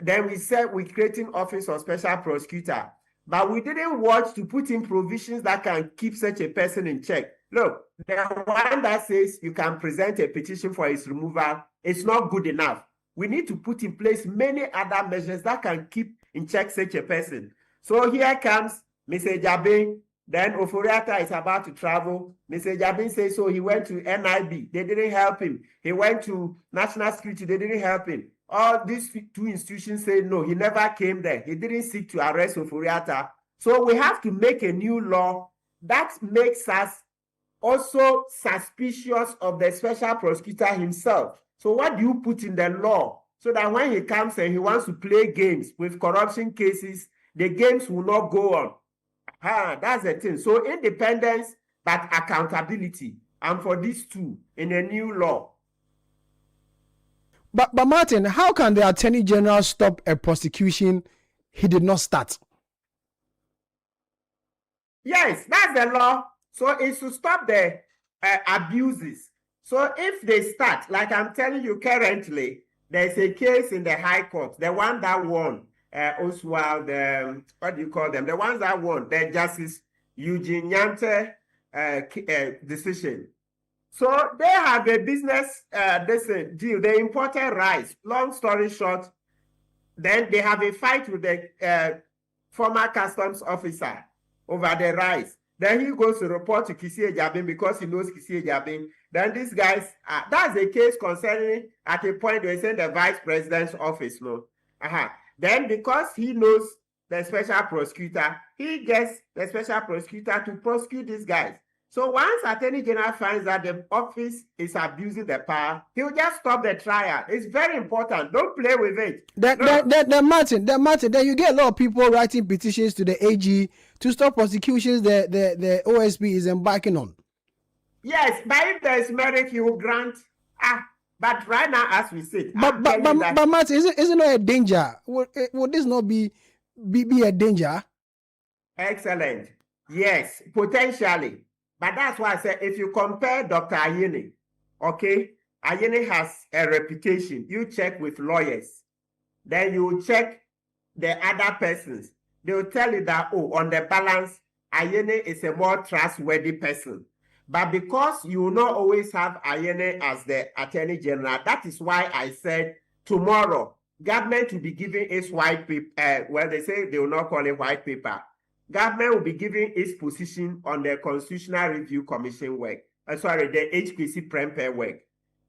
Then we said we're creating office of special prosecutor, but we didn't want to put in provisions that can keep such a person in check. Look, the one that says you can present a petition for his removal is not good enough. We need to put in place many other measures that can keep in check such a person. So here comes Mr. Jabin. Then Oforiatta is about to travel. Mr. Jabin says so. He went to NIB. They didn't help him. He went to National Security. They didn't help him. All these two institutions say no. He never came there. He didn't seek to arrest Oforiatta. So we have to make a new law that makes us also suspicious of the special prosecutor himself. So what do you put in the law so that when he comes and he wants to play games with corruption cases, the games will not go on? That's the thing. So independence, but accountability. And for these two in a new law. But Martin, how can the Attorney General stop a prosecution he did not start? Yes, that's the law. So it's to stop the abuses. So if they start, like I'm telling you currently, there's a case in the High Court, the one that won. Oswald, what do you call them? The ones that won, the Justice Eugene Nyante decision. So they have a business deal. They imported rice. Long story short, then they have a fight with the former customs officer over the rice. Then he goes to report to Kisi Ejabin because he knows Kisi Ejabin. Then these guys, that's a case concerning at a point they send the vice president's office. No. Then because he knows the special prosecutor, he gets the special prosecutor to prosecute these guys. So once Attorney General finds that the office is abusing the power, he'll just stop the trial. It's very important. Don't play with it. Martin, then you get a lot of people writing petitions to the AG to stop prosecutions the OSP is embarking on. Yes, but if there is merit, he will grant. But right now, as we sit, but Martin, isn't it a danger? Would this not be a danger? Excellent. Yes, potentially. But that's why I said if you compare Dr. Ayeni, okay, Ayeni has a reputation. You check with lawyers, then you check the other persons. They will tell you that on the balance, Ayeni is a more trustworthy person. But because you will not always have Ayeni as the Attorney General, that is why I said tomorrow, government will be giving its white paper. Well, they say they will not call it white paper. Government will be giving its position on the Constitutional Review Commission work. The HPC Prempeh work.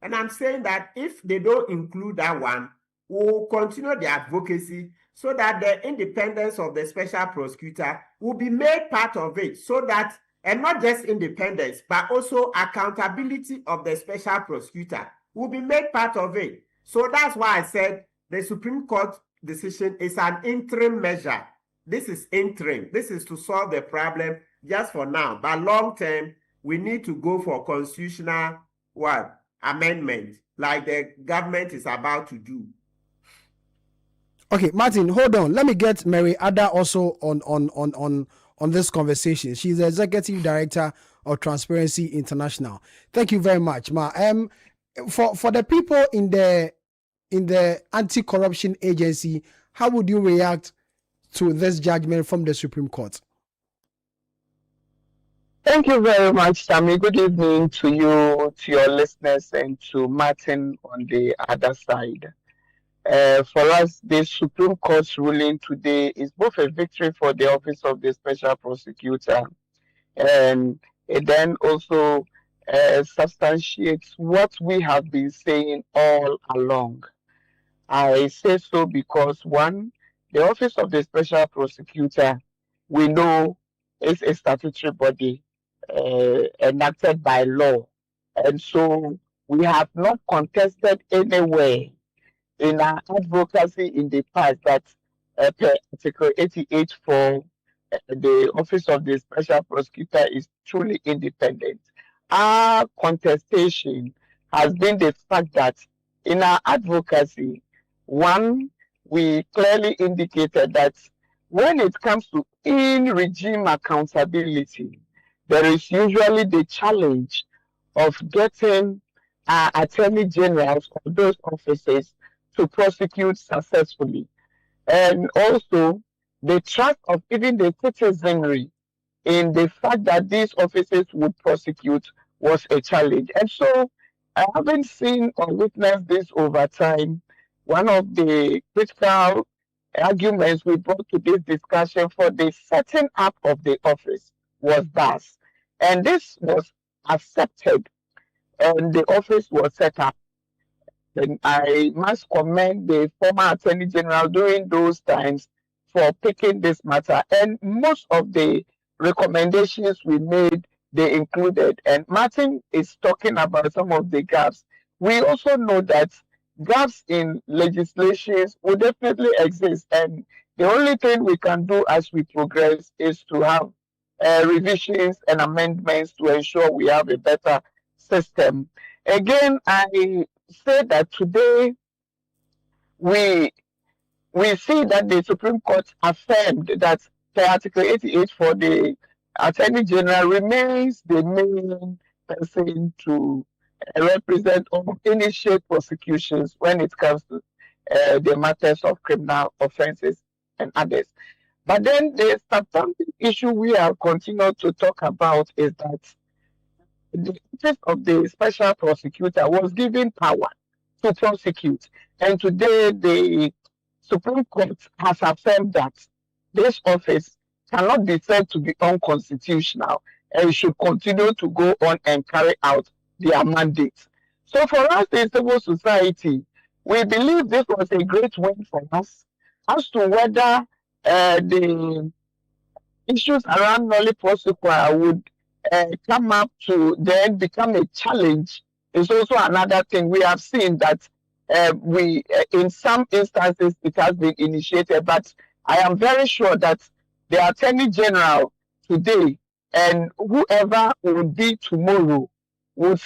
And I'm saying that if they don't include that one, we'll continue the advocacy so that the independence of the special prosecutor will be made part of it so that and not just independence, but also accountability of the special prosecutor will be made part of it. So that's why I said the Supreme Court decision is an interim measure. This is interim. This is to solve the problem just for now. But long term, we need to go for constitutional amendment, like the government is about to do. Okay, Martin, hold on. Let me get Mary Ada also on this conversation. She's the Executive Director of Transparency International. Thank you very much, Ma. For the people in the anti-corruption agency, how would you react to this judgment from the Supreme Court? Thank you very much, Sammy. Good evening to you, to your listeners, and to Martin on the other side. For us, the Supreme Court's ruling today is both a victory for the Office of the Special Prosecutor, and it then also substantiates what we have been saying all along. I say so because, one, the Office of the Special Prosecutor, we know, is a statutory body enacted by law, and so we have not contested anywhere in our advocacy in the past that per Article 88 for the Office of the Special Prosecutor is truly independent. Our contestation has been the fact that in our advocacy, one, we clearly indicated that when it comes to in-regime accountability, there is usually the challenge of getting attorney generals of those offices to prosecute successfully. And also the trust of even the citizenry in the fact that these offices would prosecute was a challenge. And so I haven't seen or witnessed this over time. One of the critical arguments we brought to this discussion for the setting up of the office was thus. And this was accepted and the office was set up. And I must commend the former Attorney General during those times for picking this matter. And most of the recommendations we made, they included. And Martin is talking about some of the gaps. We also know that gaps in legislations will definitely exist. And the only thing we can do as we progress is to have revisions and amendments to ensure we have a better system. Again, I say that today we see that the Supreme Court affirmed that the Article 88 for the Attorney General remains the main person to represent or initiate prosecutions when it comes to the matters of criminal offenses and others. But then the substantive issue we are continuing to talk about is that the office of the special prosecutor was given power to prosecute. And today the Supreme Court has affirmed that this office cannot be said to be unconstitutional and should continue to go on and carry out their mandate. So for us in civil society, we believe this was a great win for us. As to whether the issues around nolli prosequi would come up to then become a challenge is also another thing. We have seen that in some instances it has been initiated, but I am very sure that the Attorney General today and whoever will be tomorrow would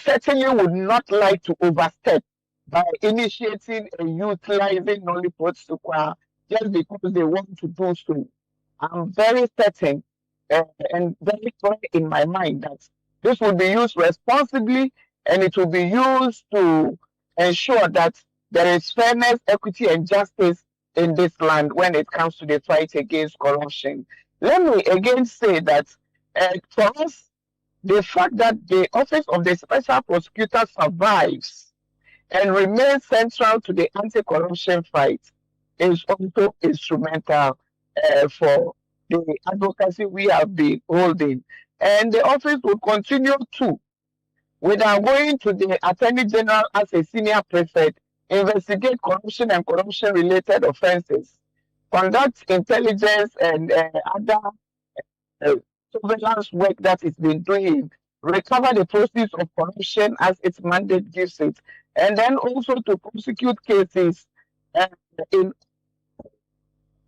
not like to overstep by initiating and utilizing nolli prosequi just because they want to do so. I'm very certain and very clear in my mind that this will be used responsibly and it will be used to ensure that there is fairness, equity, and justice in this land when it comes to the fight against corruption. Let me again say that for us, the fact that the office of the special prosecutor survives and remains central to the anti-corruption fight is also instrumental for the advocacy we have been holding. And the office will continue to, without going to the Attorney General as a senior prefect, investigate corruption and corruption-related offenses, conduct intelligence and other surveillance work that it's been doing, recover the proceeds of corruption as its mandate gives it, and then also to prosecute cases in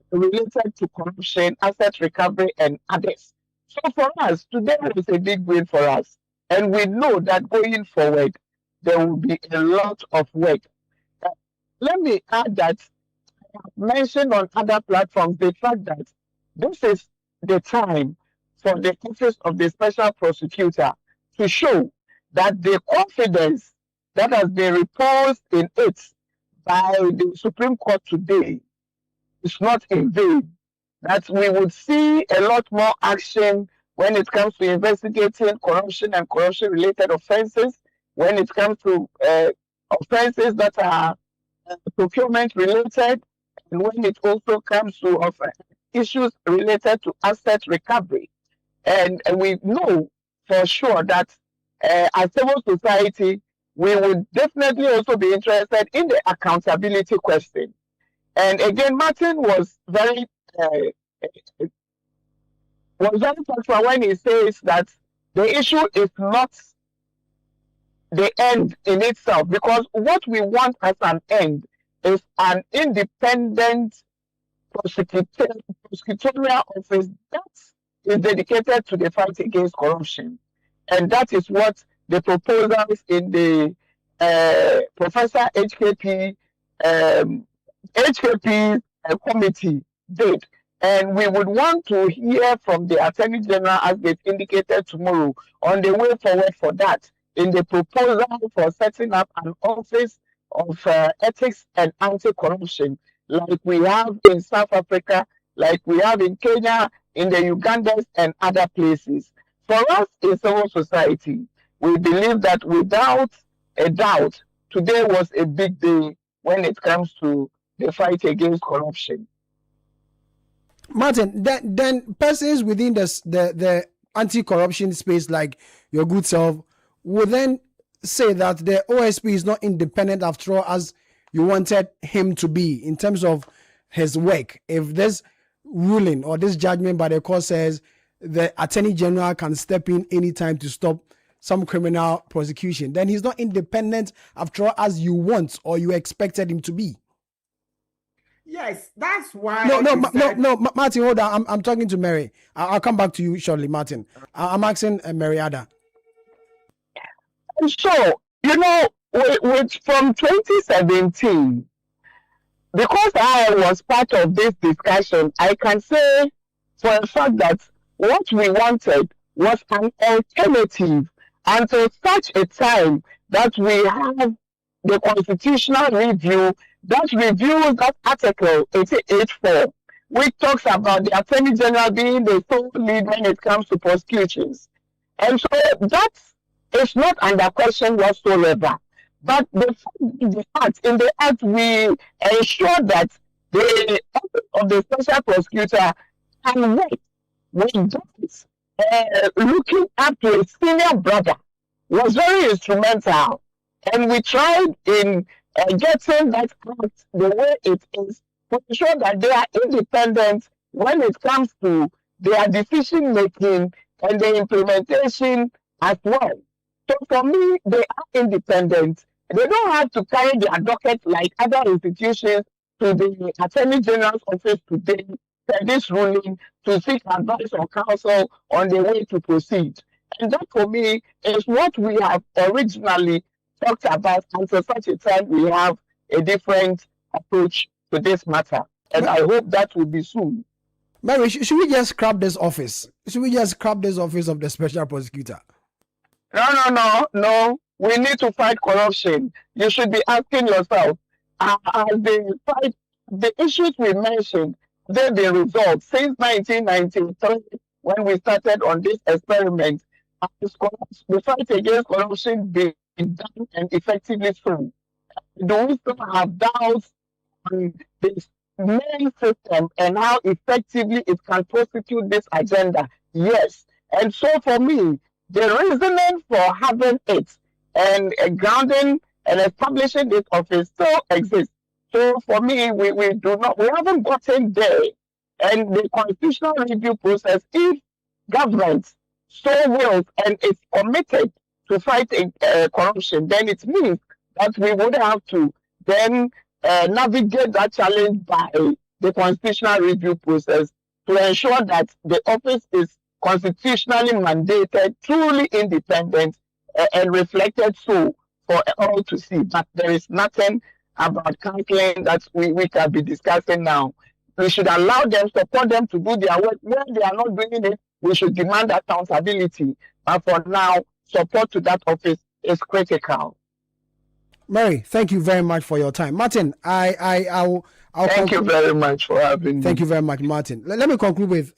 related to corruption, asset recovery, and others. So for us, today was a big win for us. And we know that going forward, there will be a lot of work. Let me add that I have mentioned on other platforms the fact that this is the time for the office of the special prosecutor to show that the confidence that has been reposed in it by the Supreme Court today is not in vain, that we would see a lot more action when it comes to investigating corruption and corruption-related offenses, when it comes to offenses that are procurement-related, and when it also comes to issues related to asset recovery. And we know for sure that as civil society, we would definitely also be interested in the accountability question. And again, Martin was very thoughtful when he says that the issue is not the end in itself, because what we want as an end is an independent prosecutorial office that is dedicated to the fight against corruption. And that is what the proposals in the Professor HKP committee did. And we would want to hear from the Attorney General, as they've indicated tomorrow, on the way forward for that. in the proposal for setting up an office of ethics and anti-corruption, like we have in South Africa, like we have in Kenya, in the Ugandas and other places. For us in civil society, we believe that without a doubt, today was a big day when it comes to the fight against corruption. Martin, then persons within the anti-corruption space, like your good self, will then say that the OSP is not independent after all, as you wanted him to be in terms of his work. If this ruling or this judgment by the court says the Attorney General can step in anytime to stop some criminal prosecution, then he's not independent after all, as you want or you expected him to be. Yes, that's why. No, Martin, hold on. I'm talking to Mary. I'll come back to you shortly, Martin. I'm asking Mary Ada. So, with from 2017, because I was part of this discussion, I can say for a fact that what we wanted was an alternative until such a time that we have the constitutional review that reviews that article 88.4, which talks about the Attorney General being the sole lead when it comes to prosecutions. And so that is not under question whatsoever. But in the act, we ensure that the office of the special prosecutor can work with those looking up to a senior brother was very instrumental. And we tried in getting that act the way it is to ensure that they are independent when it comes to their decision making and the implementation as well. So for me, they are independent. They don't have to carry their docket like other institutions to the Attorney General's office today for this ruling to seek advice or counsel on the way to proceed. And that for me is what we have originally talked about until such a time we have a different approach to this matter. And I hope that will be soon. Mary, should we just scrap this office? Should we just scrap this office of the special prosecutor? No. We need to fight corruption. You should be asking yourself, the issues we mentioned, they've been resolved since 1993 when we started on this experiment. The fight against corruption being done and effectively so. Do we still have doubts on this main system and how effectively it can prosecute this agenda? Yes. And so for me, the reasoning for having it and grounding and establishing this office still exists. So for me, we haven't gotten there. And the constitutional review process, if government so wills and is committed to fight corruption, then it means that we would have to then navigate that challenge by the constitutional review process to ensure that the office is constitutionally mandated, truly independent, and reflected so for all to see. But there is nothing about counseling that we can be discussing now. We should allow them, support them to do their work. When they are not doing it, we should demand accountability. But for now, support to that office is critical. Mary, thank you very much for your time. Martin, I'll thank you very much for having me. Thank you very much, Martin. Let me conclude with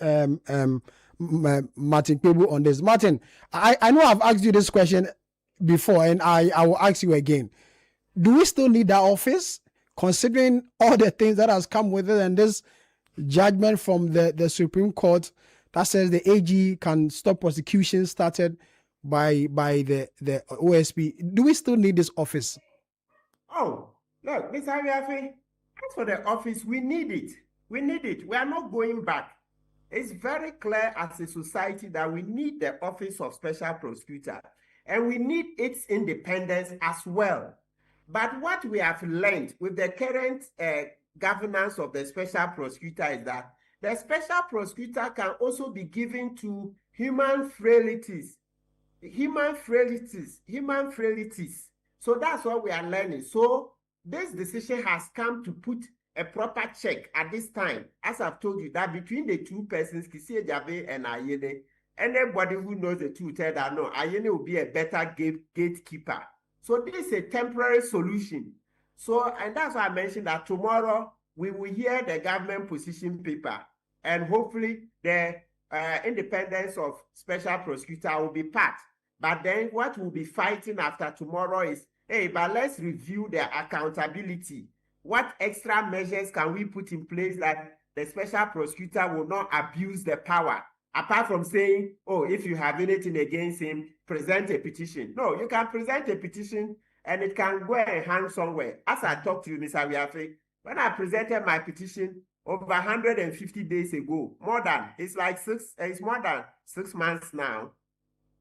Martin Pebu on this. Martin, I know I've asked you this question before, and I will ask you again. Do we still need that office, considering all the things that has come with it and this judgment from the Supreme Court that says the AG can stop prosecution started by the OSP? Do we still need this office? Oh, look, Mr. Abiafe, as for the office, we need it. We need it. We are not going back. It's very clear as a society that we need the Office of Special Prosecutor, and we need its independence as well. But what we have learned with the current governance of the Special Prosecutor is that the Special Prosecutor can also be given to human frailties. So that's what we are learning. So this decision has come to put a proper check at this time, as I've told you, that between the two persons, Kisie Jabe and Ayede, anybody who knows the truth tell that no, Ayene will be a better gatekeeper. So this is a temporary solution. So, and that's why I mentioned that tomorrow we will hear the government position paper, and hopefully the independence of special prosecutor will be part. But then what we'll be fighting after tomorrow is, hey, but let's review the accountability. What extra measures can we put in place that the special prosecutor will not abuse the power? Apart from saying, oh, if you have anything against him, present a petition. No, you can present a petition and it can go and hang somewhere. As I talked to you, Mr. Wiafe, when I presented my petition over 150 days ago, more than 6 months now,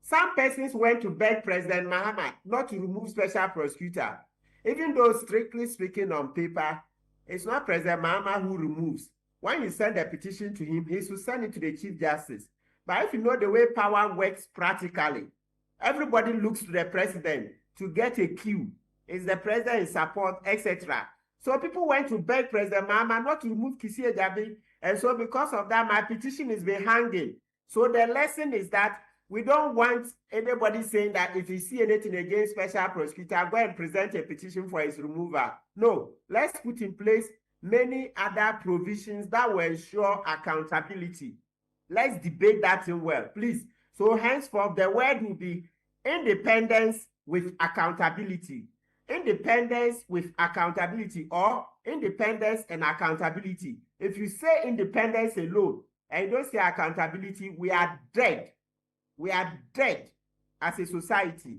some persons went to beg President Mahama not to remove special prosecutor. Even though strictly speaking on paper, it's not President Mahama who removes. When you send a petition to him, he should send it to the Chief Justice. But if you know the way power works practically, everybody looks to the president to get a cue. Is the president in support, etc. So people went to beg President Mahama not to remove Kisi Ejabi. And so because of that, my petition is been hanging. So the lesson is that we don't want anybody saying that if you see anything against special prosecutor, go and present a petition for his removal. No, let's put in place many other provisions that will ensure accountability. Let's debate that in well, please. So henceforth, the word will be independence with accountability. Independence with accountability, or independence and accountability. If you say independence alone and you don't say accountability, we are dead. We are dead as a society.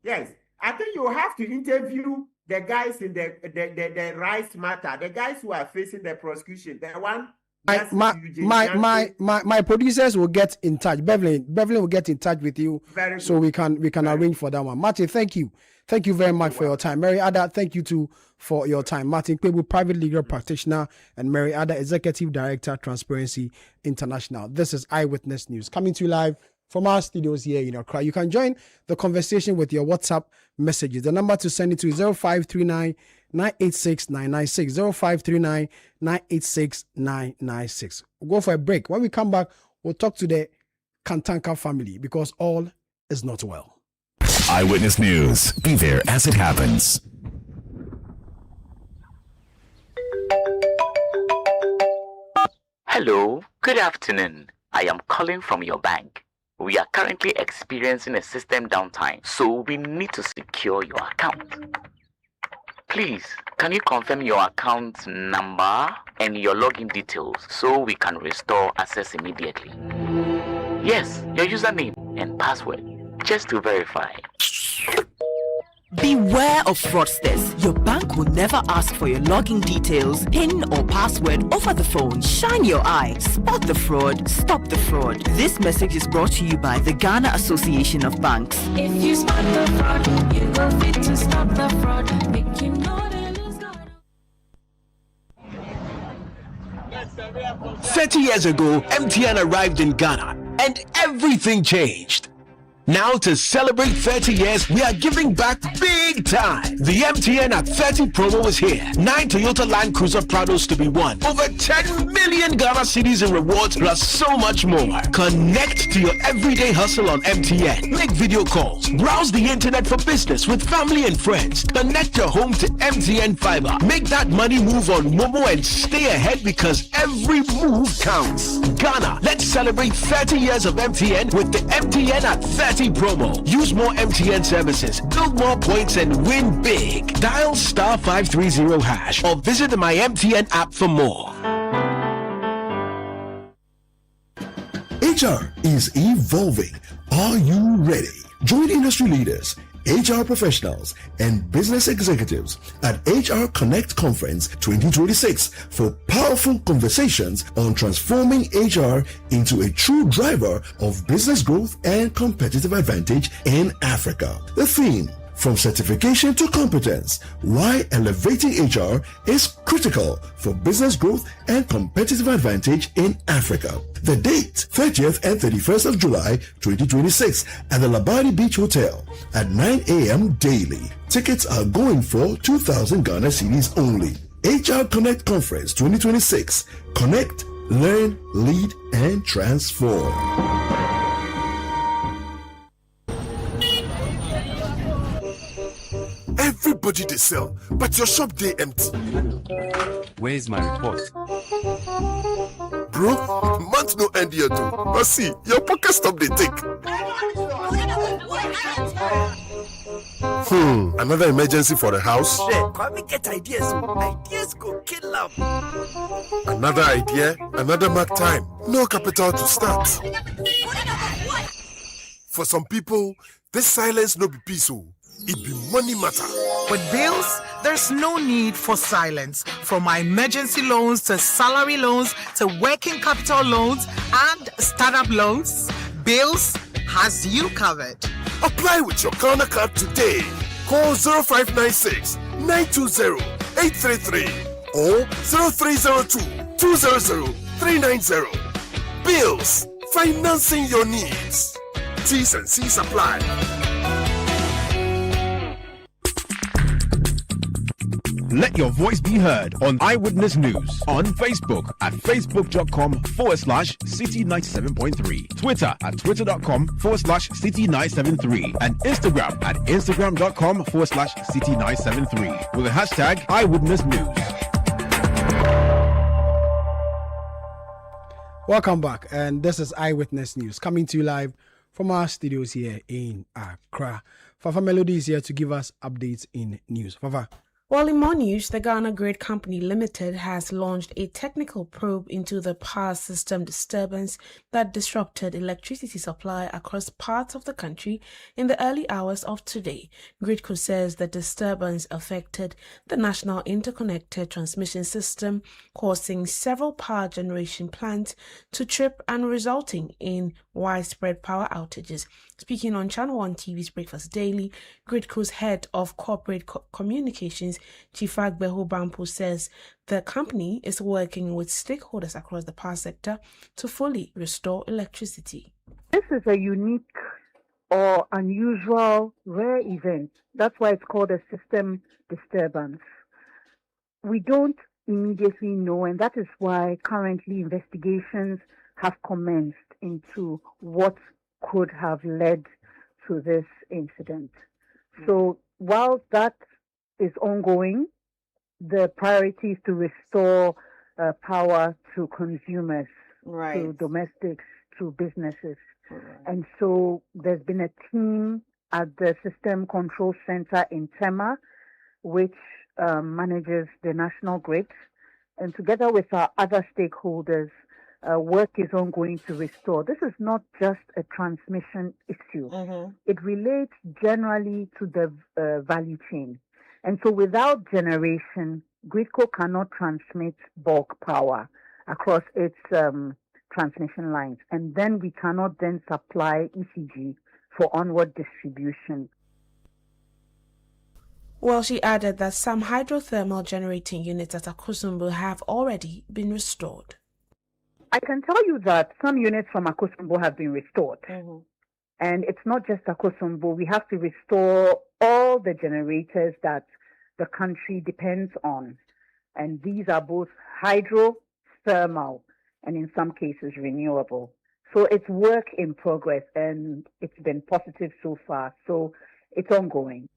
Yes, I think you have to interview the guys in the rights matter, the guys who are facing the prosecution. The one. My producers will get in touch. Beverly will get in touch with you, so we can arrange for that one. Martin, thank you very much for your time. Mary Attah, thank you too for your time. Martin Kwebu, private legal practitioner, and Mary Attah, executive director, Transparency International. This is Eyewitness News coming to you live from our studios here in Accra. You can join the conversation with your WhatsApp messages. The number to send it to is 0539 986 996. 0539 986 996. We'll go for a break. When we come back, we'll talk to the Kantanka family because all is not well. Eyewitness News. Be there as it happens. Hello, good afternoon. I am calling from your bank. We are currently experiencing a system downtime, so we need to secure your account. Please, can you confirm your account number and your login details so we can restore access immediately? Yes, your username and password, just to verify. Beware of fraudsters. Your bank will never ask for your login details, PIN or password over the phone. Shine your eye. Spot the fraud. Stop the fraud. This message is brought to you by the Ghana Association of Banks. If you spot the fraud, you go fit to stop the fraud. Make you know they lose God. 30 years ago, MTN arrived in Ghana and everything changed. Now to celebrate 30 years, we are giving back big time. The MTN at 30 promo is here. 9 Toyota Land Cruiser Prados to be won. Over 10 million Ghana cedis in rewards plus so much more. Connect to your everyday hustle on MTN. Make video calls. Browse the internet for business with family and friends. Connect your home to MTN Fiber. Make that money move on Momo and stay ahead because every move counts. Ghana, let's celebrate 30 years of MTN with the MTN at 30 promo. Use more MTN services, build more points, and win big. Dial *530# or visit the My MTN app for more. HR is evolving. Are you ready? Join industry leaders, HR professionals, and business executives at HR Connect Conference 2026 for powerful conversations on transforming HR into a true driver of business growth and competitive advantage in Africa. The theme: from certification to competence, why elevating HR is critical for business growth and competitive advantage in Africa. The date, 30th and 31st of July 2026 at the Labadi Beach Hotel at 9 a.m. daily. Tickets are going for 2,000 Ghana cedis only. HR Connect Conference 2026. Connect, learn, lead, and transform. everybody they sell, but your shop they empty. Where's my report? Bro, month no end here too. But see, your pocket stop they take. Another emergency for the house? Come get ideas. Ideas go kill them. Another idea, another mark time. No capital to start. For some people, this silence no be peaceful. It be money matter. With bills, there's no need for silence. From my emergency loans to salary loans to working capital loans and startup loans, Bills has you covered. Apply with your Ghana card today. Call 0596 920 833 or 0302 200 390. Bills, financing your needs. T's and C's apply. Let your voice be heard on Eyewitness News on Facebook at facebook.com/Citi97.3, Twitter at twitter.com/Citi973, and Instagram at instagram.com/Citi973 with the hashtag Eyewitness News. Welcome back, and this is Eyewitness News coming to you live from our studios here in Accra. Fafa Melody is here to give us updates in news. Fafa. Well, in more news, the Ghana Grid Company Limited has launched a technical probe into the power system disturbance that disrupted electricity supply across parts of the country in the early hours of today. Gridco says the disturbance affected the national interconnected transmission system, causing several power generation plants to trip and resulting in widespread power outages. Speaking on Channel 1 TV's Breakfast Daily, Gridco's head of corporate communications, Chief Agbeho Bampo, says the company is working with stakeholders across the power sector to fully restore electricity. This is a unique or unusual, rare event. That's why it's called a system disturbance. We don't immediately know, and that is why currently investigations have commenced into what could have led to this incident. So while that is ongoing, the priority is to restore power to consumers, to domestics, to businesses. And so there's been a team at the System Control Center in Tema, which manages the national grid. And together with our other stakeholders, work is ongoing to restore. This is not just a transmission issue. It relates generally to the value chain. And so without generation, Gridco cannot transmit bulk power across its transmission lines. And then we cannot then supply ECG for onward distribution. Well, she added that some hydrothermal generating units at Akosombo have already been restored. I can tell you that some units from Akosombo have been restored. And it's not just Akosombo. We have to restore all the generators that the country depends on. And these are both hydro, thermal, and in some cases renewable. So it's work in progress, and it's been positive so far. So it's ongoing.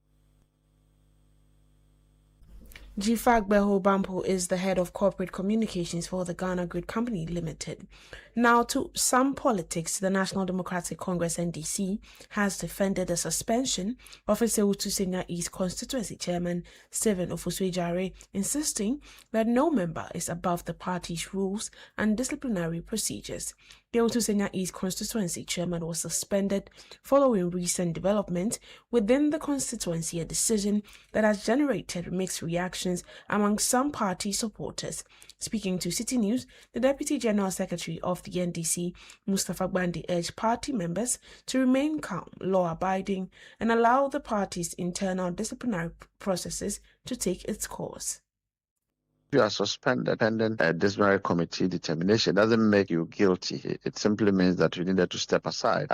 Agbeho Bampo is the head of corporate communications for the Ghana Grid Company Limited. Now, to some politics, the National Democratic Congress NDC has defended the suspension of Esewutu Senya East Constituency Chairman Stephen Ofosu-Adjare, insisting that no member is above the party's rules and disciplinary procedures. The Esewutu Senya East Constituency Chairman was suspended following recent development within the constituency, a decision that has generated mixed reactions among some party supporters. Speaking to City News, the Deputy General Secretary of the NDC, Mustafa Gbandi, urged party members to remain calm, law-abiding, and allow the party's internal disciplinary processes to take its course. you are suspended pending a disciplinary committee determination, doesn't make you guilty. It simply means that you needed to step aside.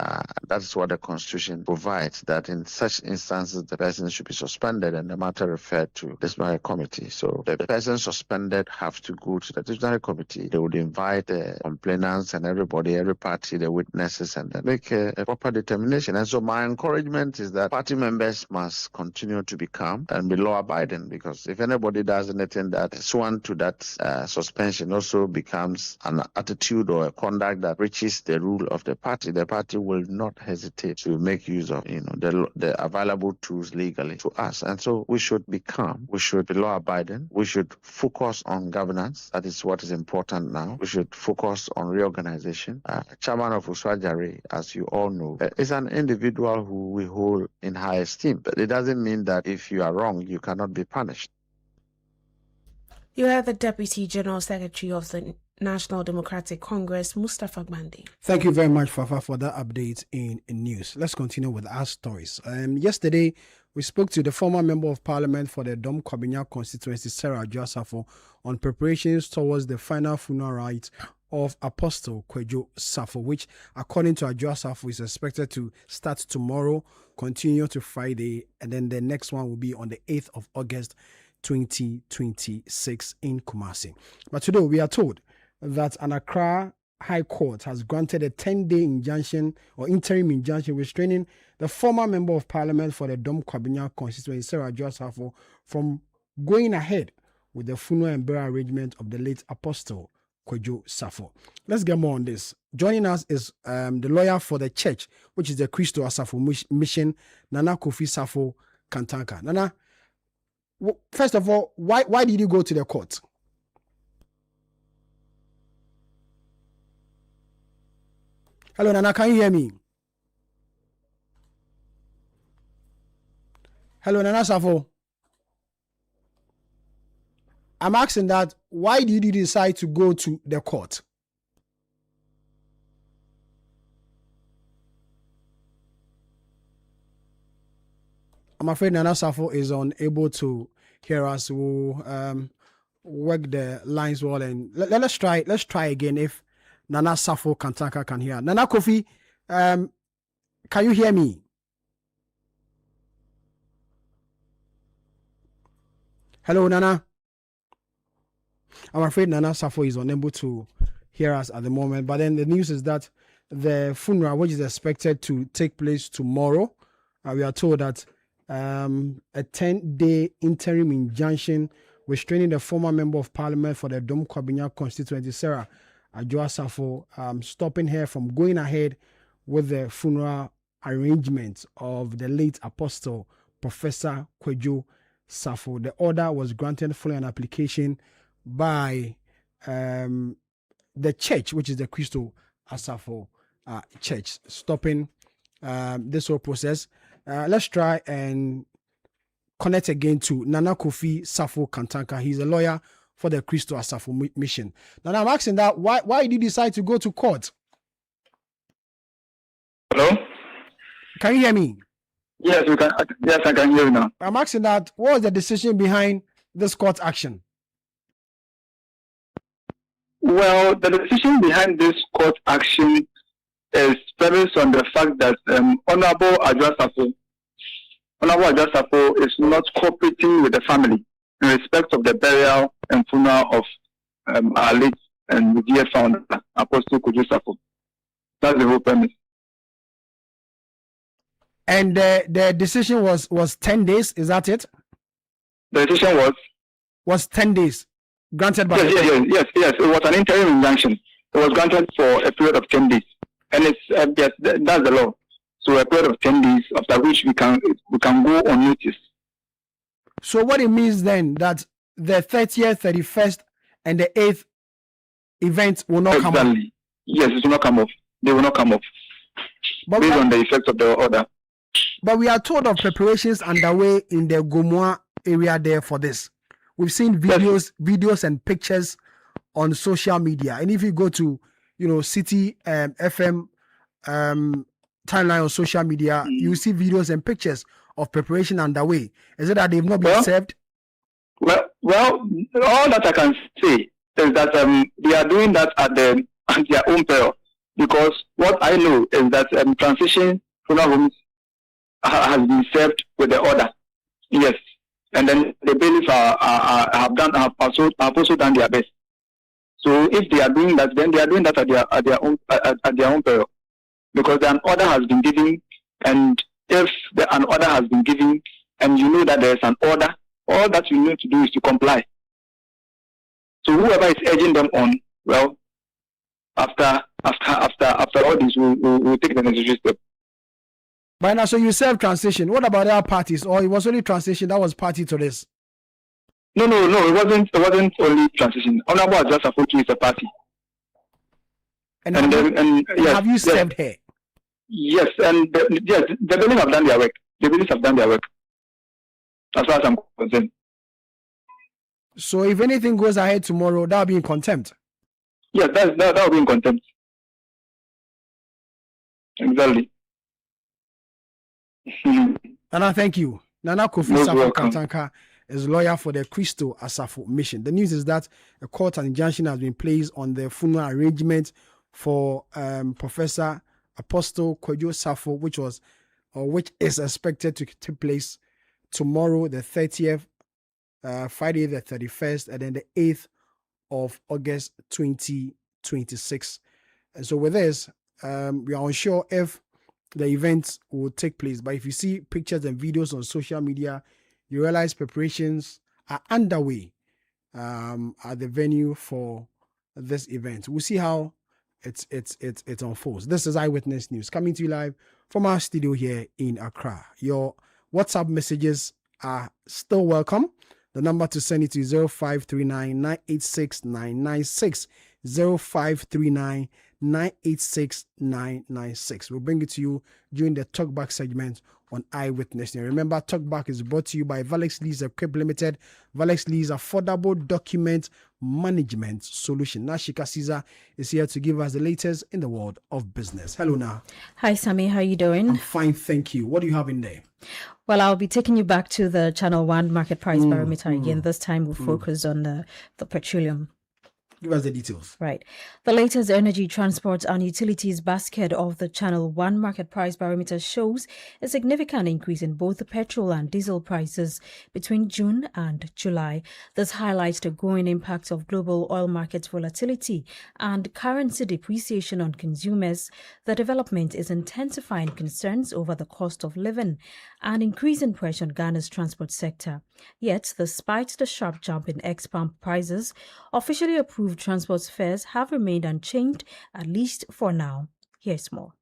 That's what the Constitution provides, that in such instances the person should be suspended and the matter referred to disciplinary committee. So the person suspended have to go to the disciplinary committee. They would invite the complainants and everybody, every party, the witnesses, and then make a proper determination. And so my encouragement is that party members must continue to be calm and be law-abiding, because if anybody does anything that is one to that suspension also becomes an attitude or a conduct that breaches the rule of the party will not hesitate to make use of the available tools legally to us. And so we should be calm, we should be law-abiding, we should focus on governance. That is what is important now. We should focus on reorganization. Chairman of Uswajari, as you all know, is an individual who we hold in high esteem, but it doesn't mean that if you are wrong you cannot be punished. You are the Deputy General Secretary of the National Democratic Congress, Mustafa Gbande. Thank you very much, Fafa, for that update in news. Let's continue with our stories. Yesterday, we spoke to the former Member of Parliament for the Dom Kobinya constituency, Sarah Adwoa-Safo, on preparations towards the final funeral rite of Apostle Kwadwo Safo, which, according to Adwoa-Safo, is expected to start tomorrow, continue to Friday, and then the next one will be on the 8th of August, 2026 in Kumasi. But today we are told that an Accra High Court has granted a 10-day injunction or interim injunction restraining the former Member of Parliament for the Dom Kobinya constituency, Sarah Adwoa-Safo, from going ahead with the funeral and burial arrangement of the late Apostle Kwadwo Safo. Let's get more on this. Joining us is the lawyer for the church, which is the Christo Asafo Mission, Nana Kofi Safo Kantanka. Nana, first of all, why did you go to the court? Hello, Nana, can you hear me? Hello, Nana Safo. I'm asking that, why did you decide to go to the court? I'm afraid Nana Safo is unable to hear us. We'll work the lines well, and let's try again if Nana Safo Kantanka can hear. Nana Kofi, can you hear me? Hello, Nana. I'm afraid Nana Safo is unable to hear us at the moment. But then the news is that the funeral, which is expected to take place tomorrow, we are told that a 10-day interim injunction restraining the former Member of Parliament for the Dom Kobinya constituency, Sarah Adwoa-Safo, stopping her from going ahead with the funeral arrangement of the late Apostle Professor Kwadwo Safo. The order was granted following an application by the church, which is the Christo Asafo Church, stopping this whole process. Let's try and connect again to Nana Kofi Safo Kantanka. He's a lawyer for the Christo Asafo Mission. Now I'm asking that, why did you decide to go to court? Hello? Can you hear me? Yes, we can. Yes, I can hear you now. I'm asking that, what was the decision behind this court action? Well, the decision behind this court action is premised on the fact that Honorable Adwoa-Safo is not cooperating with the family in respect of the burial and funeral of our late and dear founder, Apostle Kwadwo Safo. That's the whole premise. And the decision was 10 days, is that it? The decision was 10 days, granted by... Yes. It was an interim injunction. It was granted for a period of 10 days. And it's yes, that's the law. So a period of 10 days, after which we can go on notice. So what it means then, that the 30th, 31st, and the 8th events will not come off? Yes, it will not come off. They will not come off. But based on the effects of the order. But we are told of preparations underway in the Gomoa area there for this. We've seen videos and pictures on social media. And if you go to, Citi FM timeline on social media, you see videos and pictures of preparation underway. Is it that they've not been served? Well, all that I can say is that they are doing that at their own peril, because what I know is that transition funeral homes has been served with the order. Yes, and then the bailiffs have also done their best. So if they are doing that, then they are doing that at their own peril, because an order has been given, and if an order has been given, and you know that there is an order, all that you need to do is to comply. So whoever is urging them on, well, after all this, we'll take the necessary step. But now, so you serve transition. What about other parties, or it was only transition that was party to this? No, it wasn't only transition. Honorable Adjust Afotu is a party. And have you served her? Yes, and the buildings have done their work. The buildings have done their work, as far as I'm concerned. So if anything goes ahead tomorrow, that'll be in contempt. Yes, that'll be in contempt. Exactly. Nana, thank you. Nana Kofi Safo Katanka is lawyer for the Crystal Asafo mission. The news is that a court and injunction has been placed on the funeral arrangement for Professor Apostle Kojo Safo, which is expected to take place tomorrow, the 30th, Friday the 31st, and then the 8th of August 2026. And so with this, we are unsure if the event will take place. But if you see pictures and videos on social media, you realize preparations are underway at the venue for this event. We'll see how it unfolds. This is Eyewitness News coming to you live from our studio here in Accra. Your WhatsApp messages are still welcome. The number to send it to 0539 986 996 0539 986 996. We'll bring it to you during the Talkback segment on Eyewitness. Now, remember, Talkback is brought to you by Valex Lease Equip Limited. Valex Lease affordable document management solution. Nashika Caesar is here to give us the latest in the world of business. Hello, Na. Hi, Sammy. How are you doing? I'm fine, thank you. What do you have in there? Well, I'll be taking you back to the Channel 1 market price barometer again. This time we'll focus on the petroleum. Give us the details. Right. The latest energy, transport and utilities basket of the Channel 1 market price barometer shows a significant increase in both the petrol and diesel prices between June and July. This highlights the growing impact of global oil market volatility and currency depreciation on consumers. The development is intensifying concerns over the cost of living and increasing pressure on Ghana's transport sector. Yet, despite the sharp jump in ex-pump prices, officially approved transport fares have remained unchanged, at least for now. Here's more.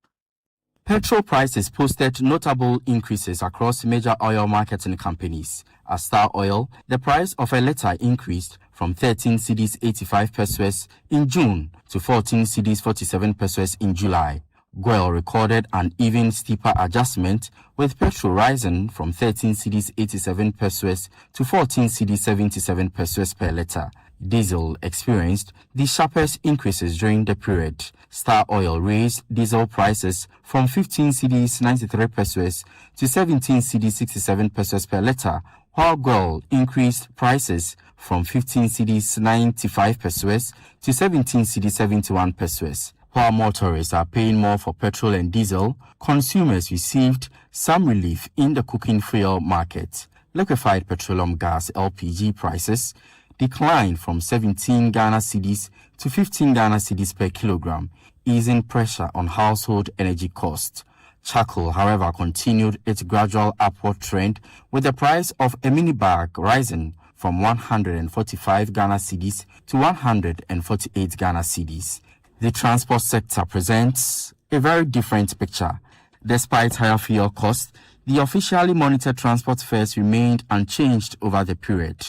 Petrol prices posted notable increases across major oil marketing companies. At Star Oil, the price of a litre increased from 13 cedis 85 pesos in June to 14 cedis 47 pesos in July. Goil recorded an even steeper adjustment, with petrol rising from 13 cedis 87 pesos to 14 cedis 77 pesos per litre. Diesel experienced the sharpest increases during the period. Star Oil raised diesel prices from 15 cedis 93 pesos to 17 cedis 67 pesos per litre, while Goil increased prices from 15 cedis 95 pesos to 17 cedis 71 pesos. While motorists are paying more for petrol and diesel, consumers received some relief in the cooking fuel market. Liquefied petroleum gas LPG prices declined from 17 Ghana cedis to 15 Ghana cedis per kilogram, easing pressure on household energy costs. Charcoal, however, continued its gradual upward trend, with the price of a mini bag rising from 145 Ghana cedis to 148 Ghana cedis. The transport sector presents a very different picture. Despite higher fuel costs, the officially monitored transport fares remained unchanged over the period.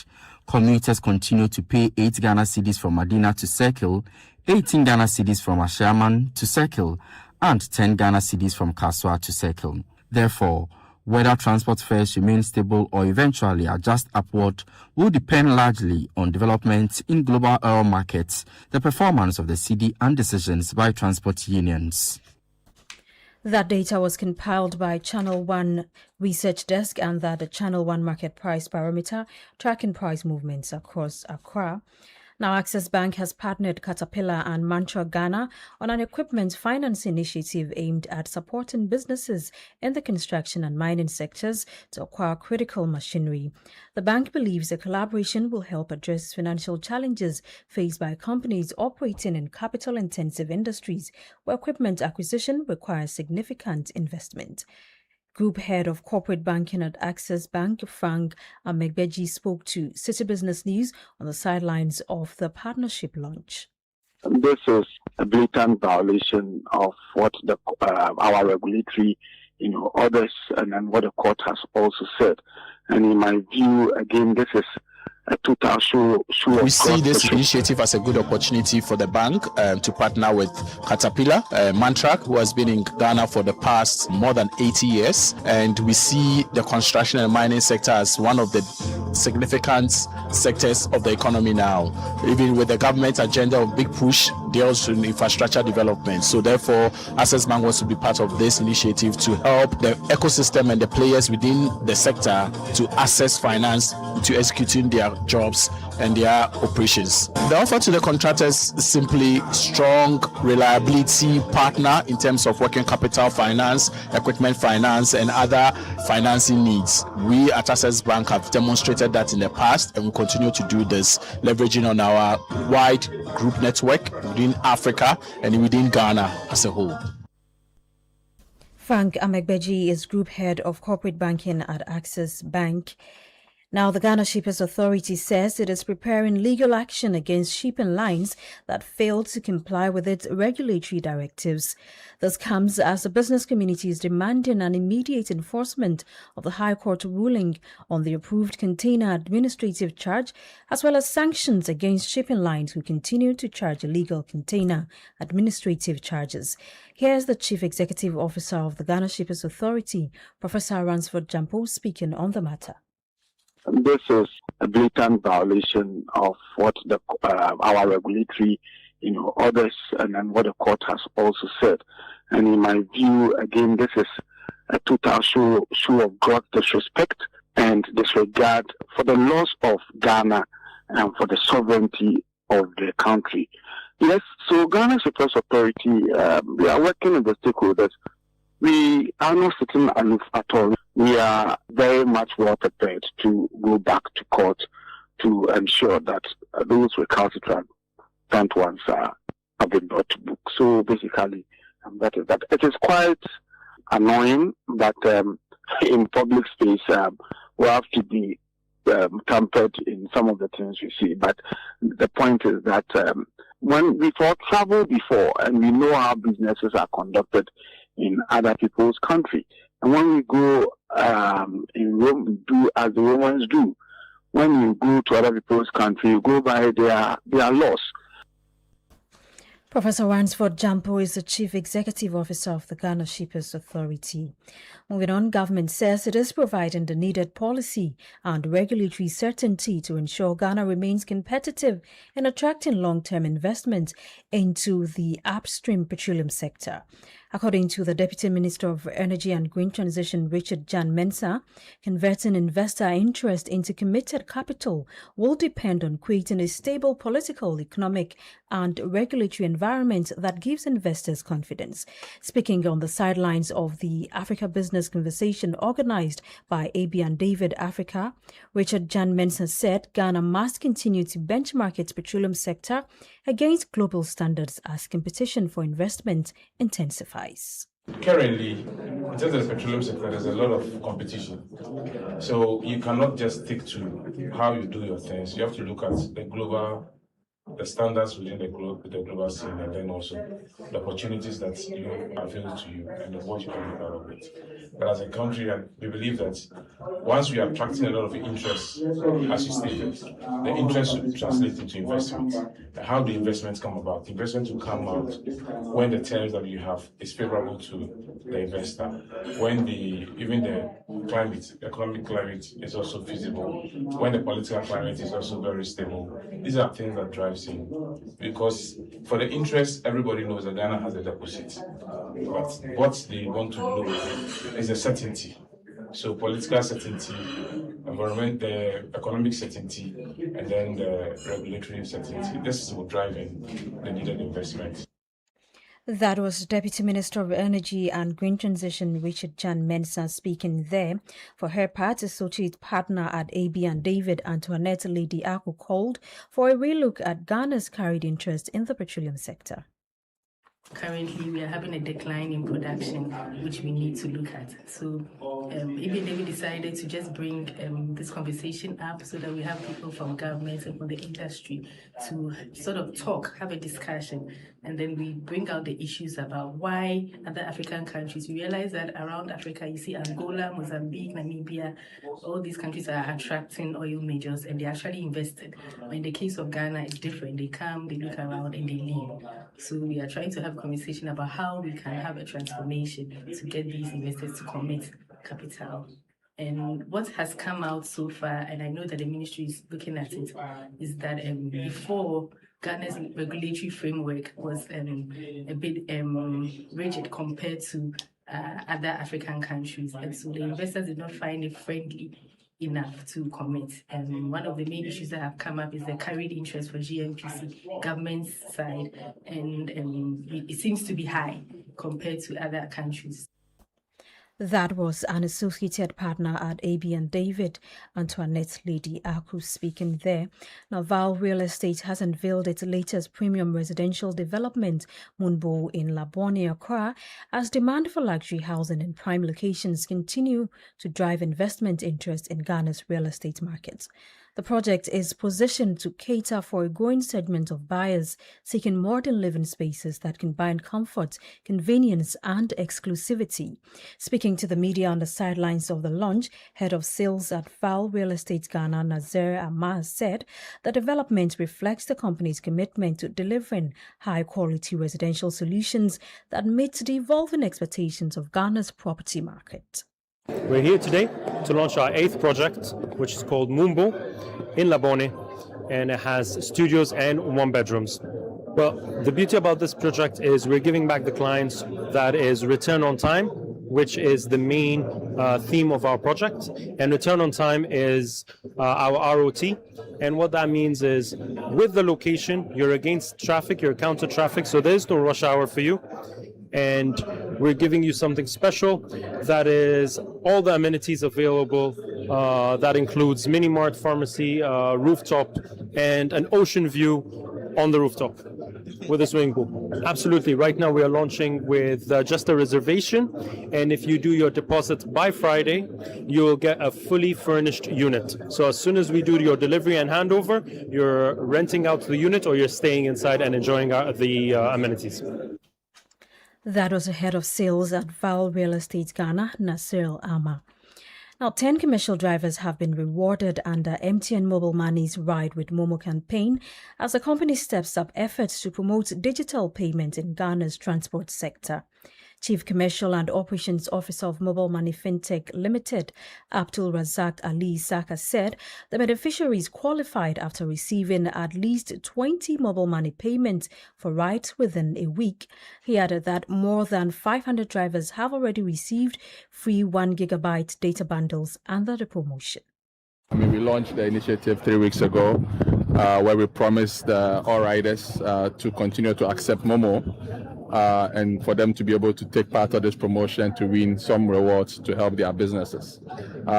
Commuters continue to pay 8 Ghana cedis from Medina to Circle, 18 Ghana cedis from Ashaman to Circle, and 10 Ghana cedis from Kaswa to Circle. Therefore, whether transport fares remain stable or eventually adjust upward will depend largely on developments in global oil markets, the performance of the cedi, and decisions by transport unions. That data was compiled by Channel One Research Desk and that the Channel One Market Price Barometer tracking price movements across Accra. Now, Access Bank has partnered Caterpillar and Mantra Ghana on an equipment finance initiative aimed at supporting businesses in the construction and mining sectors to acquire critical machinery. The bank believes the collaboration will help address financial challenges faced by companies operating in capital-intensive industries where equipment acquisition requires significant investment. Group Head of Corporate Banking at Access Bank, Frank Amegbeji, spoke to Citi Business News on the sidelines of the partnership launch. This is a blatant violation of what our regulatory, orders and what the court has also said. And in my view, again, this is a total show. We see this initiative as a good opportunity for the bank to partner with Caterpillar, Mantra, who has been in Ghana for the past more than 80 years. And we see the construction and mining sector as one of the significant sectors of the economy now. Even with the government agenda of big push deals in infrastructure development. So therefore, Access Bank wants to be part of this initiative to help the ecosystem and the players within the sector to access finance to executing their jobs and their operations. The offer to the contractors is simply strong reliability partner in terms of working capital finance, equipment finance, and other financing needs. We at Access Bank have demonstrated that in the past and will continue to do this, leveraging on our wide group network within Africa and within Ghana as a whole. Frank Amegbeji is Group Head of Corporate Banking at Access Bank. Now, the Ghana Shippers Authority says it is preparing legal action against shipping lines that failed to comply with its regulatory directives. This comes as the business community is demanding an immediate enforcement of the High Court ruling on the approved container administrative charge, as well as sanctions against shipping lines who continue to charge illegal container administrative charges. Here's the Chief Executive Officer of the Ghana Shippers Authority, Professor Ransford Jampo, speaking on the matter. This is a blatant violation of what our regulatory, orders and what the court has also said. And in my view, again, this is a total show of gross disrespect and disregard for the laws of Ghana and for the sovereignty of the country. Yes, so Ghana Shippers Authority, we are working with the stakeholders. We are not sitting aloof at all. We are very much well prepared to go back to court to ensure that those recalcitrant ones have been brought to book. So basically, that is that. It is quite annoying that in public space we have to be tampered in some of the things we see. But the point is that when we've traveled before and we know how businesses are conducted in other people's country. And when we go in Rome, we do as the Romans do. When you go to other people's country, you go by their laws. Professor Ransford Jampo is the Chief Executive Officer of the Ghana Shippers Authority. Moving on, government says it is providing the needed policy and regulatory certainty to ensure Ghana remains competitive in attracting long-term investment into the upstream petroleum sector. According to the Deputy Minister of Energy and Green Transition, Richard Attah-Mensah, converting investor interest into committed capital will depend on creating a stable political, economic and regulatory environment that gives investors confidence. Speaking on the sidelines of the Africa Business Conversation organized by AB and David Africa, Richard Attah-Mensah said Ghana must continue to benchmark its petroleum sector against global standards as competition for investment intensifies. Currently, in terms of the petroleum sector, there's a lot of competition. So you cannot just stick to how you do your things. You have to look at the standards within the global scene, and then also the opportunities that are available to you and what you can do out of it. But as a country, we believe that once we are attracting a lot of interest, as you stated, the interest will translate into investment. How do investments come about? Investment will come out when the terms that you have is favorable to the investor, when even the economic climate is also feasible, when the political climate is also very stable. These are things that drive I've seen. Because for the interest, everybody knows that Ghana has a deposit. But what they want to know is a certainty. So political certainty, the economic certainty, and then the regulatory certainty. This will drive in the needed investment. That was Deputy Minister of Energy and Green Transition Richard Attah-Mensah speaking there. For her part, associate partner at AB and David, Antoinette Lady Aku, called for a relook at Ghana's carried interest in the petroleum sector. Currently, we are having a decline in production, which we need to look at. So, even David decided to just bring this conversation up so that we have people from government and from the industry to sort of talk, have a discussion, and then we bring out the issues about why other African countries. We realize that around Africa, you see Angola, Mozambique, Namibia, all these countries are attracting oil majors and they actually invested. But in the case of Ghana, it's different. They come, they look around, and they leave. So we are trying to have a conversation about how we can have a transformation to get these investors to commit capital. And what has come out so far, and I know that the ministry is looking at it, is that before Ghana's regulatory framework was a bit rigid compared to other African countries. And so the investors did not find it friendly enough to commit. And one of the main issues that have come up is the carried interest for GNPC, government's side, and it seems to be high compared to other countries. That was an associated partner at AB and David, Antoinette Lady Aku, speaking there. Now, Avle Real Estate has unveiled its latest premium residential development, Moonbo, in Labone, Accra, as demand for luxury housing in prime locations continue to drive investment interest in Ghana's real estate market. The project is positioned to cater for a growing segment of buyers seeking modern living spaces that combine comfort, convenience, and exclusivity. Speaking to the media on the sidelines of the launch, head of sales at Avle Real Estate Ghana, Nazir Ahmad, said the development reflects the company's commitment to delivering high-quality residential solutions that meet the evolving expectations of Ghana's property market. We're here today to launch our 8th project, which is called Moonbo in Labone, and it has studios and 1-bedrooms. But the beauty about this project is we're giving back the clients that is return on time, which is the main theme of our project. And return on time is our ROT. And what that means is with the location, you're against traffic, you're counter traffic, so there's no rush hour for you. And we're giving you something special that is all the amenities available. That includes mini mart, pharmacy, rooftop, and an ocean view on the rooftop with a swimming pool. Absolutely. Right now we are launching with just a reservation, and if you do your deposit by Friday, you will get a fully furnished unit. So as soon as we do your delivery and handover, you're renting out the unit or you're staying inside and enjoying the amenities. That was the head of sales at Avle Real Estate Ghana, Nazir Ahmad. Now, 10 commercial drivers have been rewarded under MTN Mobile Money's Ride with Momo campaign as the company steps up efforts to promote digital payment in Ghana's transport sector. Chief Commercial and Operations Officer of Mobile Money Fintech Limited, Abdul Razak Ali Saka, said the beneficiaries qualified after receiving at least 20 mobile money payments for rides within a week. He added that more than 500 drivers have already received free 1 gigabyte data bundles under the promotion. We launched the initiative 3 weeks ago where we promised all riders to continue to accept Momo and for them to be able to take part of this promotion to win some rewards to help their businesses.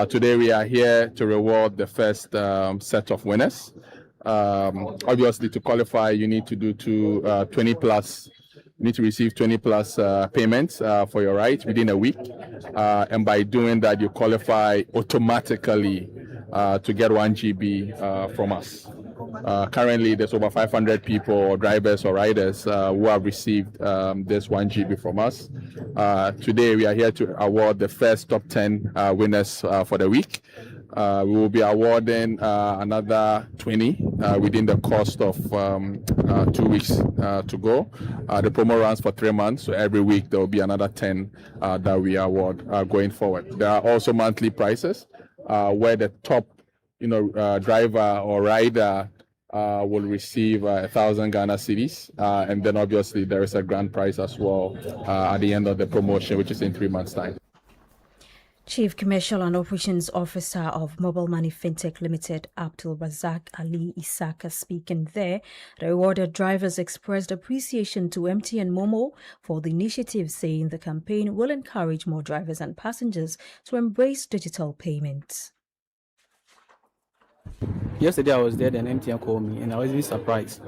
Today we are here to reward the first set of winners. Obviously, to qualify, you need to do 20 plus. You need to receive 20 plus payments for your ride within a week. And by doing that, you qualify automatically to get 1 GB from us. Currently, there's over 500 people, or drivers or riders, who have received this 1 GB from us. Today, we are here to award the first top 10 winners for the week. We will be awarding another 20 within the cost of 2 weeks to go. The promo runs for 3 months, so every week there will be another 10 that we award going forward. There are also monthly prizes where the top driver or rider will receive 1,000 Ghana cedis. And then obviously there is a grand prize as well at the end of the promotion, which is in 3 months' time. Chief Commercial and Operations Officer of Mobile Money Fintech Limited, Abdul Razak Ali Isaka, speaking there. The rewarded drivers expressed appreciation to MTN Momo for the initiative, saying the campaign will encourage more drivers and passengers to embrace digital payments. Yesterday I was there, then MTN called me, and I was really surprised.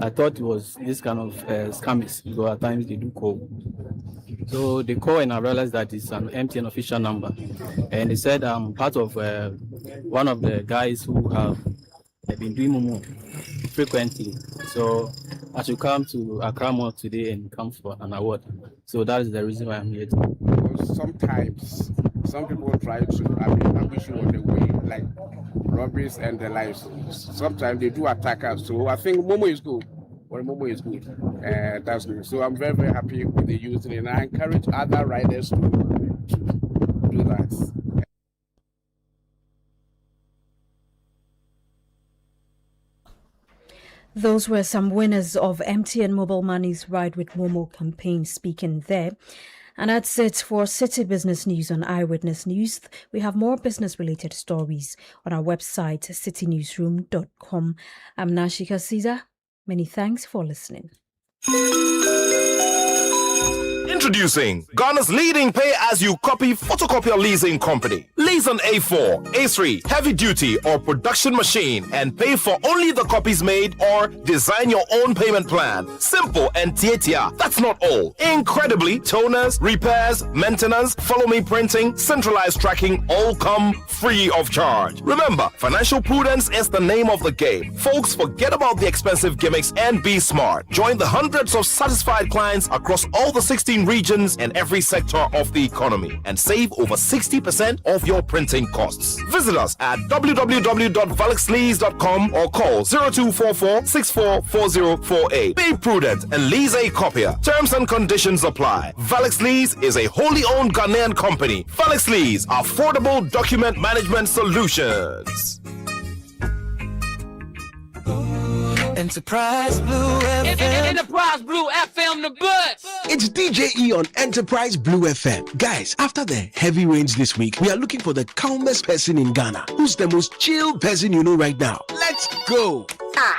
I thought it was this kind of scammers, because at times they do call. So they call, and I realized that it's an MTN official number. And they said I'm part of one of the guys who have been doing Momo frequently. So I should come to Accra Mall today and come for an award. So that is the reason why I'm here today. Sometimes some people try to ambush you on the way, like robberies and the lives. Sometimes they do attack us. So I think Momo is good. Well, Momo is good. That's good. So I'm very, very happy with the use, and I encourage other riders to do that. Those were some winners of MTN Mobile Money's Ride with Momo campaign speaking there. And that's it for City Business News on Eyewitness News. We have more business-related stories on our website, citynewsroom.com. I'm Nashika Caesar. Many thanks for listening. Introducing Ghana's leading pay-as-you-copy photocopier leasing company. Lease an A4, A3, heavy-duty or production machine and pay for only the copies made, or design your own payment plan. Simple and tietia. That's not all. Incredibly, toners, repairs, maintenance, follow-me printing, centralized tracking all come free of charge. Remember, financial prudence is the name of the game. Folks, forget about the expensive gimmicks and be smart. Join the hundreds of satisfied clients across all the 16 regions and every sector of the economy and save over 60% of your printing costs. Visit us at www.valexlease.com or call 0244-644048. Be prudent and lease a copier. Terms and conditions apply. Valex Lease is a wholly owned Ghanaian company. Valex Lease, affordable document management solutions. Enterprise Blue FM. Enterprise Blue FM, the bus. It's DJ E on Enterprise Blue FM. Guys, after the heavy rains this week, we are looking for the calmest person in Ghana. Who's the most chill person you know right now? Let's go.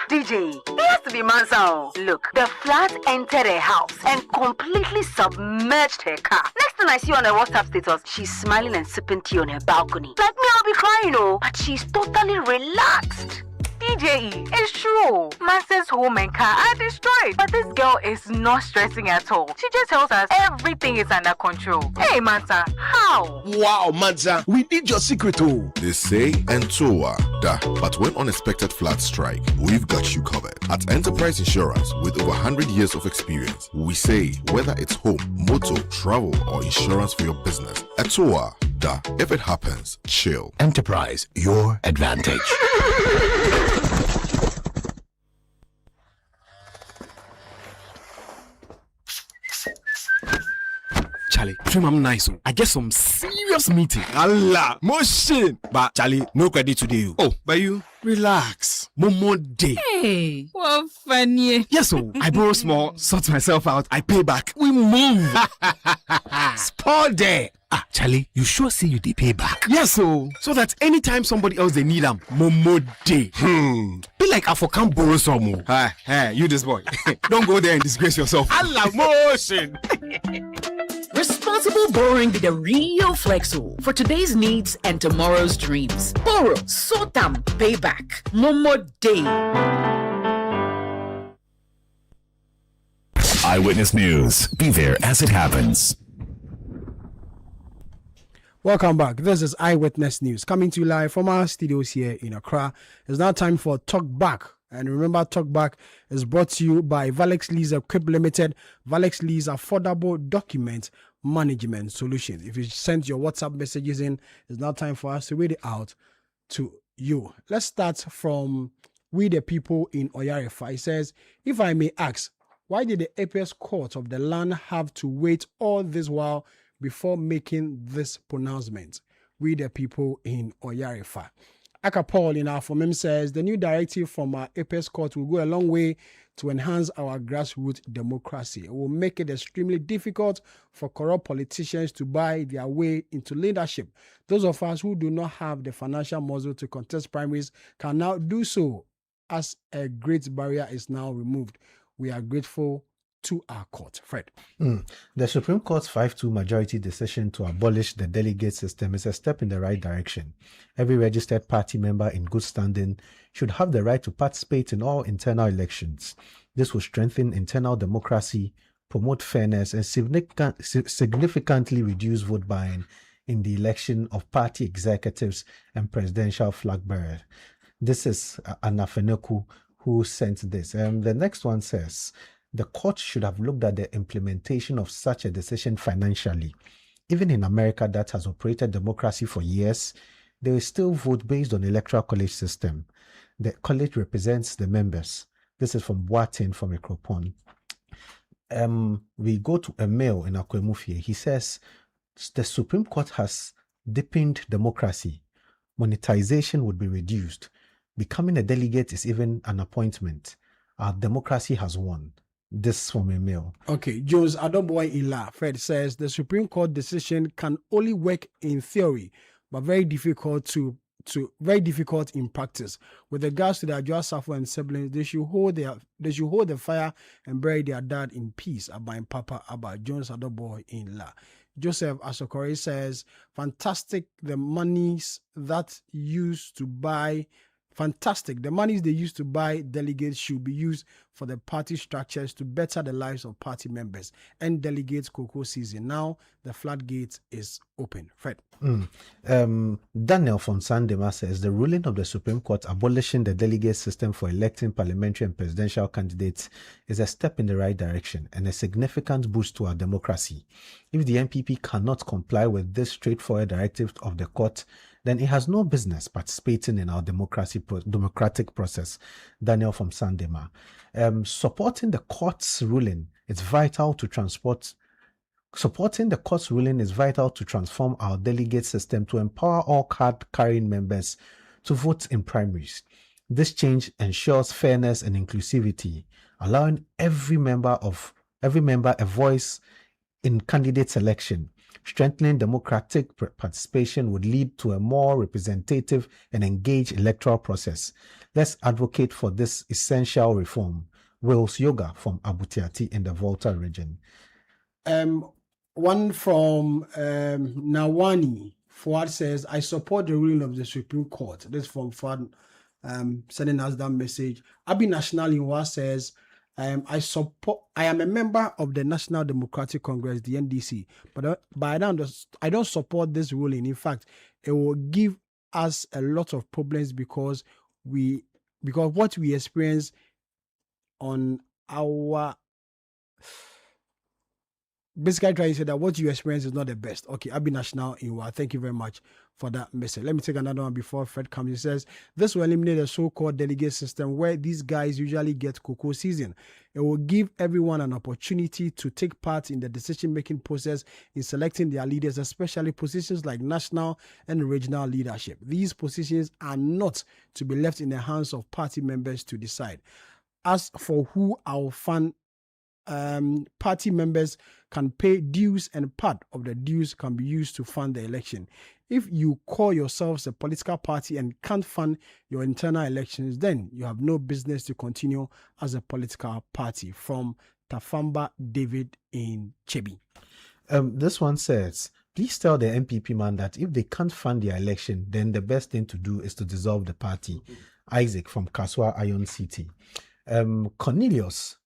DJ, it has to be Mansa. Look, the flood entered her house and completely submerged her car. Next thing I see on her WhatsApp status, she's smiling and sipping tea on her balcony. Like me, I'll be crying, but she's totally relaxed. DJE, it's true. Mansa's home and car are destroyed, but this girl is not stressing at all. She just tells us everything is under control. Hey, Mansa, how? Wow, Mansa, we need your secret too. They say Entoa, but when unexpected floods strike, we've got you covered. At Enterprise Insurance, with over 100 years of experience, we say whether it's home, motor, travel, or insurance for your business, Entoa, if it happens, chill. Enterprise, your advantage. Charlie, trim I'm nice. I get some serious meeting. Allah, motion. But Charlie, no credit today. Oh, but you relax. Momo day. Hey, what funny. Yes, so I borrow small, sort myself out, I pay back. We move. Sport day. Charlie, you sure say you they pay back? Yes, so that anytime somebody else they need them, Momo day. Be like I for can't borrow some more. Hey, you this boy. Don't go there and disgrace yourself. Allah, motion. Responsible borrowing be the real flexo for today's needs and tomorrow's dreams. Borrow, sort them, pay back. Momo day. Eyewitness News. Be there as it happens. Welcome back. This is Eyewitness News coming to you live from our studios here in Accra. It's now time for Talk Back. And remember, Talk Back is brought to you by Valex Lease Equip Limited. Valex Lease affordable document management solutions. If you send your WhatsApp messages in, it's now time for us to read it out to you. Let's start from We the People in Oyarefa. It says, if I may ask, why did the apex court of the land have to wait all this while before making this pronouncement? We the people in Oyarefa. Aka Paul in our form says the new directive from our Apex Court will go a long way to enhance our grassroots democracy. It will make it extremely difficult for corrupt politicians to buy their way into leadership. Those of us who do not have the financial muscle to contest primaries can now do so, as a great barrier is now removed. We are grateful to our court. Fred. The Supreme Court's 5-2 majority decision to abolish the delegate system is a step in the right direction. Every registered party member in good standing should have the right to participate in all internal elections. This will strengthen internal democracy, promote fairness, and significantly reduce vote buying in the election of party executives and presidential flag bearers. This is Anafeneku who sent this. The next one says, the court should have looked at the implementation of such a decision financially. Even in America that has operated democracy for years, they still vote based on electoral college system. The college represents the members. This is from Boatin from Ekropon. We go to a mail in Akwemufie. He says, the Supreme Court has deepened democracy. Monetization would be reduced. Becoming a delegate is even an appointment. Our democracy has won. This from a mail. Okay, Jones Adoboy Ila Fred says the Supreme Court decision can only work in theory, but very difficult in practice. With regards to the Ajua Safo and siblings, they should hold the fire and bury their dad in peace. About Papa about Jones Adoboy Ila. Joseph Asokore says, fantastic the monies that used to buy. Fantastic. The monies they used to buy delegates should be used for the party structures to better the lives of party members and delegates cocoa season. Now the floodgate is open. Fred. Daniel from Sandema says the ruling of the Supreme Court abolishing the delegate system for electing parliamentary and presidential candidates is a step in the right direction and a significant boost to our democracy. If the NPP cannot comply with this straightforward directive of the court, then it has no business participating in our democratic process. Daniel from Sandema. Supporting the court's ruling is vital to transform our delegate system to empower all card-carrying members to vote in primaries. This change ensures fairness and inclusivity, allowing every member a voice in candidate selection. Strengthening democratic participation would lead to a more representative and engaged electoral process. Let's advocate for this essential reform. Wills Yoga from Abutiati in the Volta region. One from Nawani Fuad says, I support the ruling of the Supreme Court. This from Fuad sending us that message. Abi National Inwa says, I am a member of the National Democratic Congress, the NDC, but I don't support this ruling. In fact, it will give us a lot of problems because what we experience on our basically trying to say that what you experience is not the best. Okay, Abi National Inwa, thank you very much for that message. Let me take another one before Fred comes. He says, this will eliminate the so-called delegate system where these guys usually get cocoa season. It will give everyone an opportunity to take part in the decision-making process in selecting their leaders, especially positions like national and regional leadership. These positions are not to be left in the hands of party members to decide. As for who our party members can pay dues, and part of the dues can be used to fund the election. If you call yourselves a political party and can't fund your internal elections, then you have no business to continue as a political party. From Tafamba David in Chebi. This one says, please tell the MPP man that if they can't fund their election, then the best thing to do is to dissolve the party. Isaac from Kaswa Iron City. Cornelius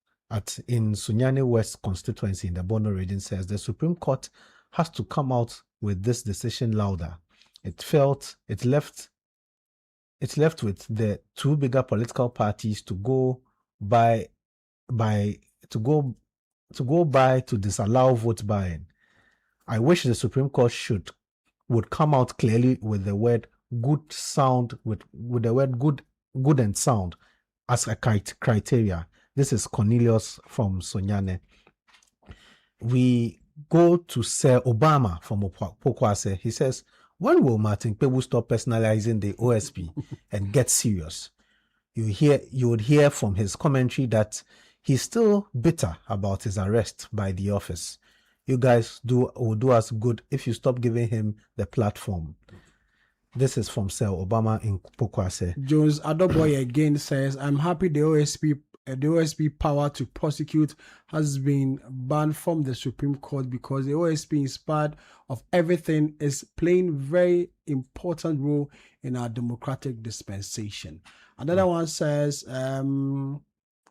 in Sunyane West constituency in the Bono region says the Supreme Court has to come out with this decision louder. It left with the two bigger political parties to go by to disallow vote buying. I wish the Supreme Court would come out clearly with the word good sound with the word good and sound as a criteria. This is Cornelius from Sonyane. We go to Sir Obama from Pokwase. He says, When will Martin Kpebu stop personalizing the OSP and get serious? You would hear from his commentary that he's still bitter about his arrest by the office. You guys will do us good if you stop giving him the platform. This is from Sir Obama in Pokwase. Jones Adoboy again says, I'm happy the OSP power to prosecute has been banned from the Supreme Court because the OSP, in spite of everything, is playing very important role in our democratic dispensation. Another one says,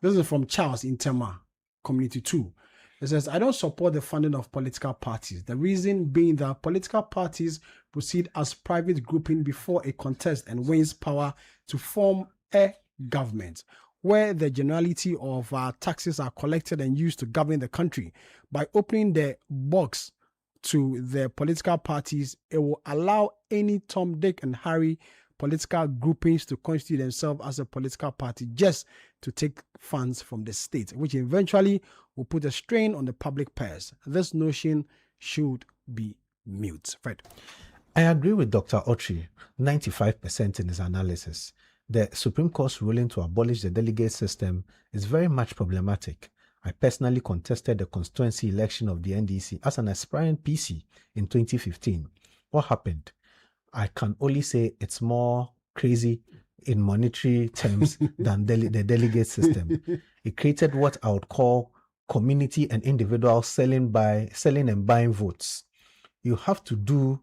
this is from Charles in Tema, Community 2. It says, I don't support the funding of political parties. The reason being that political parties proceed as private grouping before a contest and wins power to form a government, where the generality of our taxes are collected and used to govern the country. By opening the box to the political parties, it will allow any Tom, Dick, and Harry political groupings to constitute themselves as a political party just to take funds from the state, which eventually will put a strain on the public purse. This notion should be mute. Fred. I agree with Dr. Otri, 95% in his analysis. The Supreme Court's ruling to abolish the delegate system is very much problematic. I personally contested the constituency election of the NDC as an aspiring PC in 2015. What happened? I can only say it's more crazy in monetary terms than the delegate system. It created what I would call community and individual selling and buying votes. You have to do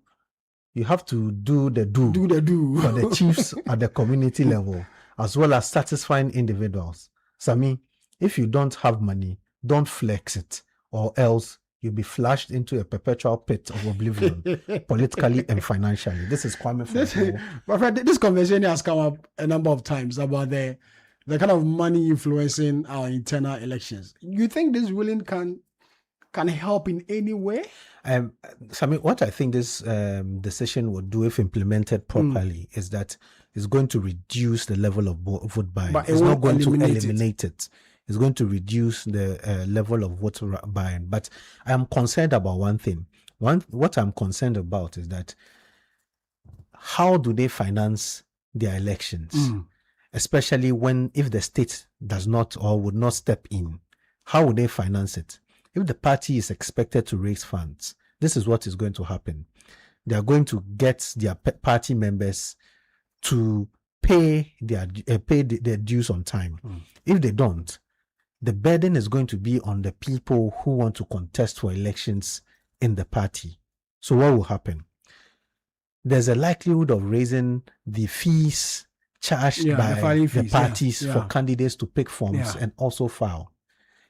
the do for the chiefs at the community level, as well as satisfying individuals. Sami, if you don't have money, don't flex it, or else you'll be flashed into a perpetual pit of oblivion, politically and financially. This is Kwame from this conversation has come up a number of times about the kind of money influencing our internal elections. You think this ruling can help in any way? Sami, what I think this decision would do, if implemented properly, is that it's going to reduce the level of vote buying. But it's not going to eliminate it. It's going to reduce the level of vote buying. But I am concerned about one thing. What I'm concerned about is that how do they finance their elections? Especially if the state does not or would not step in. How would they finance it? If the party is expected to raise funds, this is what is going to happen. They are going to get their party members to pay their dues on time. If they don't, the burden is going to be on the people who want to contest for elections in the party. So what will happen? There's a likelihood of raising the fees charged by the parties for candidates to pick forms and also file.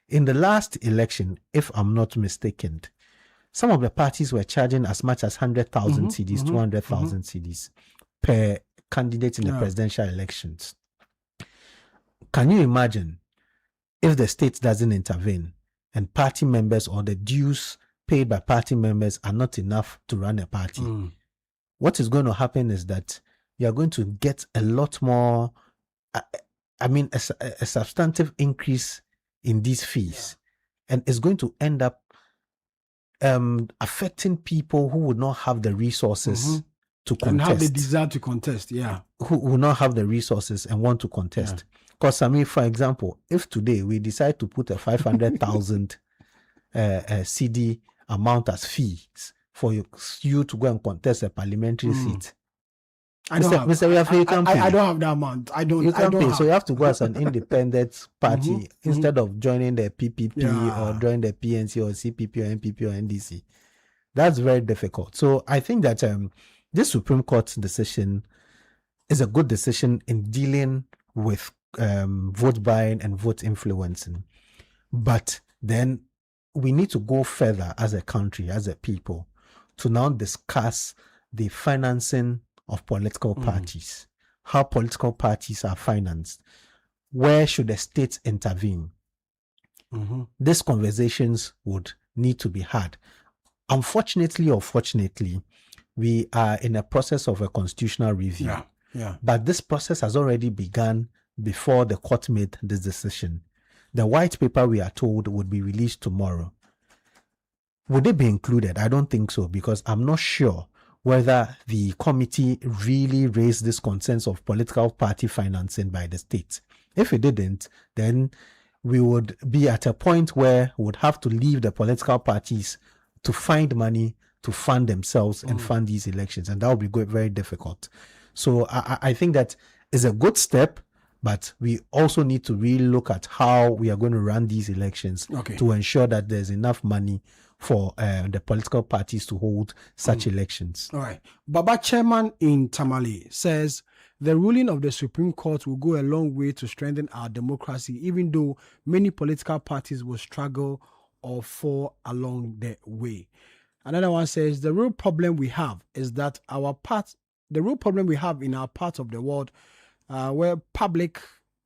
In the last election, if I'm not mistaken, some of the parties were charging as much as 100,000 CDs, 200,000 CDs per candidate in the presidential elections. Can you imagine if the state doesn't intervene and party members or the dues paid by party members are not enough to run a party? What is going to happen is that you are going to get a lot more, a substantive increase in these fees, and it's going to end up affecting people who would not have the resources to contest. And have the desire to contest, who will not have the resources and want to contest. Because, for example, if today we decide to put a 500,000 CD amount as fees for you to go and contest a parliamentary seat, I don't have that amount. I don't pay. So you have to go as an independent party instead of joining the PPP or joining the PNC or CPP or NPP or NDC. That's very difficult. So I think that this Supreme Court decision is a good decision in dealing with vote buying and vote influencing. But then we need to go further as a country, as a people, to now discuss the financing of political parties, how political parties are financed, where should the state intervene? These conversations would need to be had. Unfortunately or fortunately, we are in a process of a constitutional review. But this process has already begun before the court made this decision. The white paper, we are told, would be released tomorrow. Would it be included? I don't think so, because I'm not sure whether the committee really raised this concerns of political party financing by the state. If it didn't, then we would be at a point where we would have to leave the political parties to find money to fund themselves and fund these elections, and that would be very difficult. So I think that is a good step, but we also need to really look at how we are going to run these elections to ensure that there's enough money for the political parties to hold such elections. All right. Baba Chairman in Tamale says the ruling of the Supreme Court will go a long way to strengthen our democracy, even though many political parties will struggle or fall along the way. Another one says the real problem we have is that the real problem we have in our part of the world where public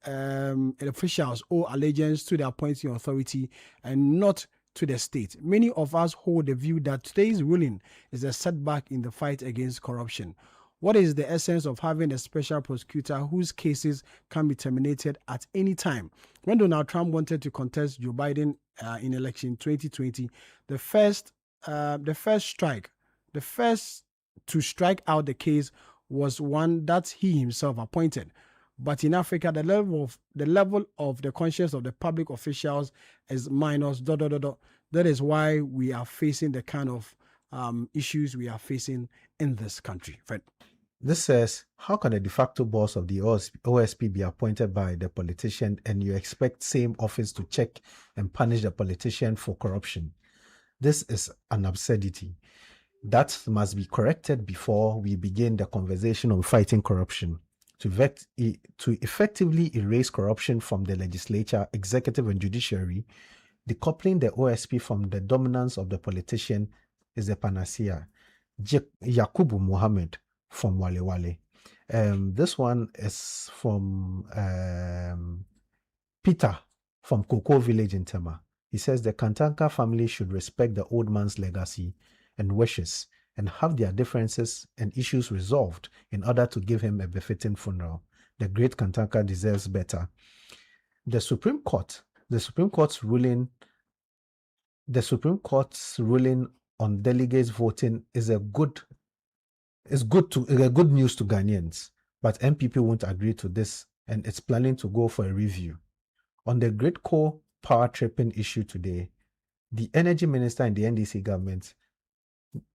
officials owe allegiance to the appointing authority and not to the state. Many of us hold the view that today's ruling is a setback in the fight against corruption. What is the essence of having a special prosecutor whose cases can be terminated at any time? When Donald Trump wanted to contest Joe Biden in election 2020, the first to strike out the case was one that he himself appointed. But in Africa, the level of the conscience of the public officials is minus ... That is why we are facing the kind of issues we are facing in this country. Fred. This says, how can a de facto boss of the OSP be appointed by the politician and you expect same office to check and punish the politician for corruption? This is an absurdity. That must be corrected before we begin the conversation on fighting corruption. To effectively erase corruption from the legislature, executive, and judiciary, decoupling the OSP from the dominance of the politician is a panacea. Yakubu Mohammed from Wale Wale. This one is from Peter from Koko Village in Tema. He says the Kantanka family should respect the old man's legacy and wishes and have their differences and issues resolved in order to give him a befitting funeral. The great Kantanka deserves better. The Supreme Court's ruling on delegates voting is good news to Ghanaians, but MPP won't agree to this and it's planning to go for a review. On the great coal power tripping issue today, the energy minister and the NDC government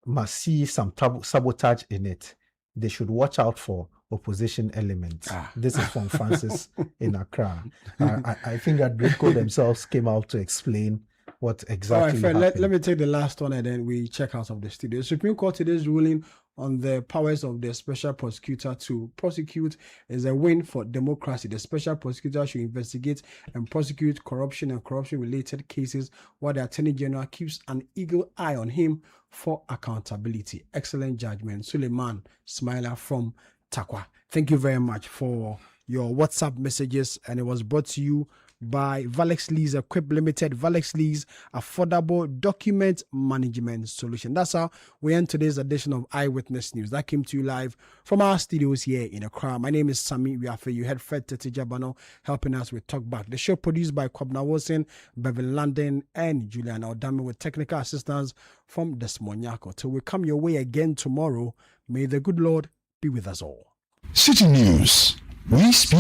must see some sabotage in it. They should watch out for opposition elements. This is from Francis in Accra. I think that Greco themselves came out to explain what exactly happened. Let me take the last one and then we check out of the studio. The Supreme Court today's ruling on the powers of the special prosecutor to prosecute is a win for democracy. The special prosecutor should investigate and prosecute corruption and corruption-related cases, while the Attorney General keeps an eagle eye on him for accountability. Excellent judgment. Suleiman Smiler from Takwa. Thank you very much for your WhatsApp messages, and it was brought to you by Valex Lease Equip Limited. Valex Lease, affordable document management solution. That's how we end today's edition of Eyewitness News. That came to you live from our studios here in Accra. My name is Sami Wiafe. You had Fred Tetejabano helping us with Talk Back. The show produced by Kwabna Wilson, Bevan London, and Julian Odami with technical assistance from Desmonyako. Till we come your way again tomorrow, may the good Lord be with us all. City News. We speak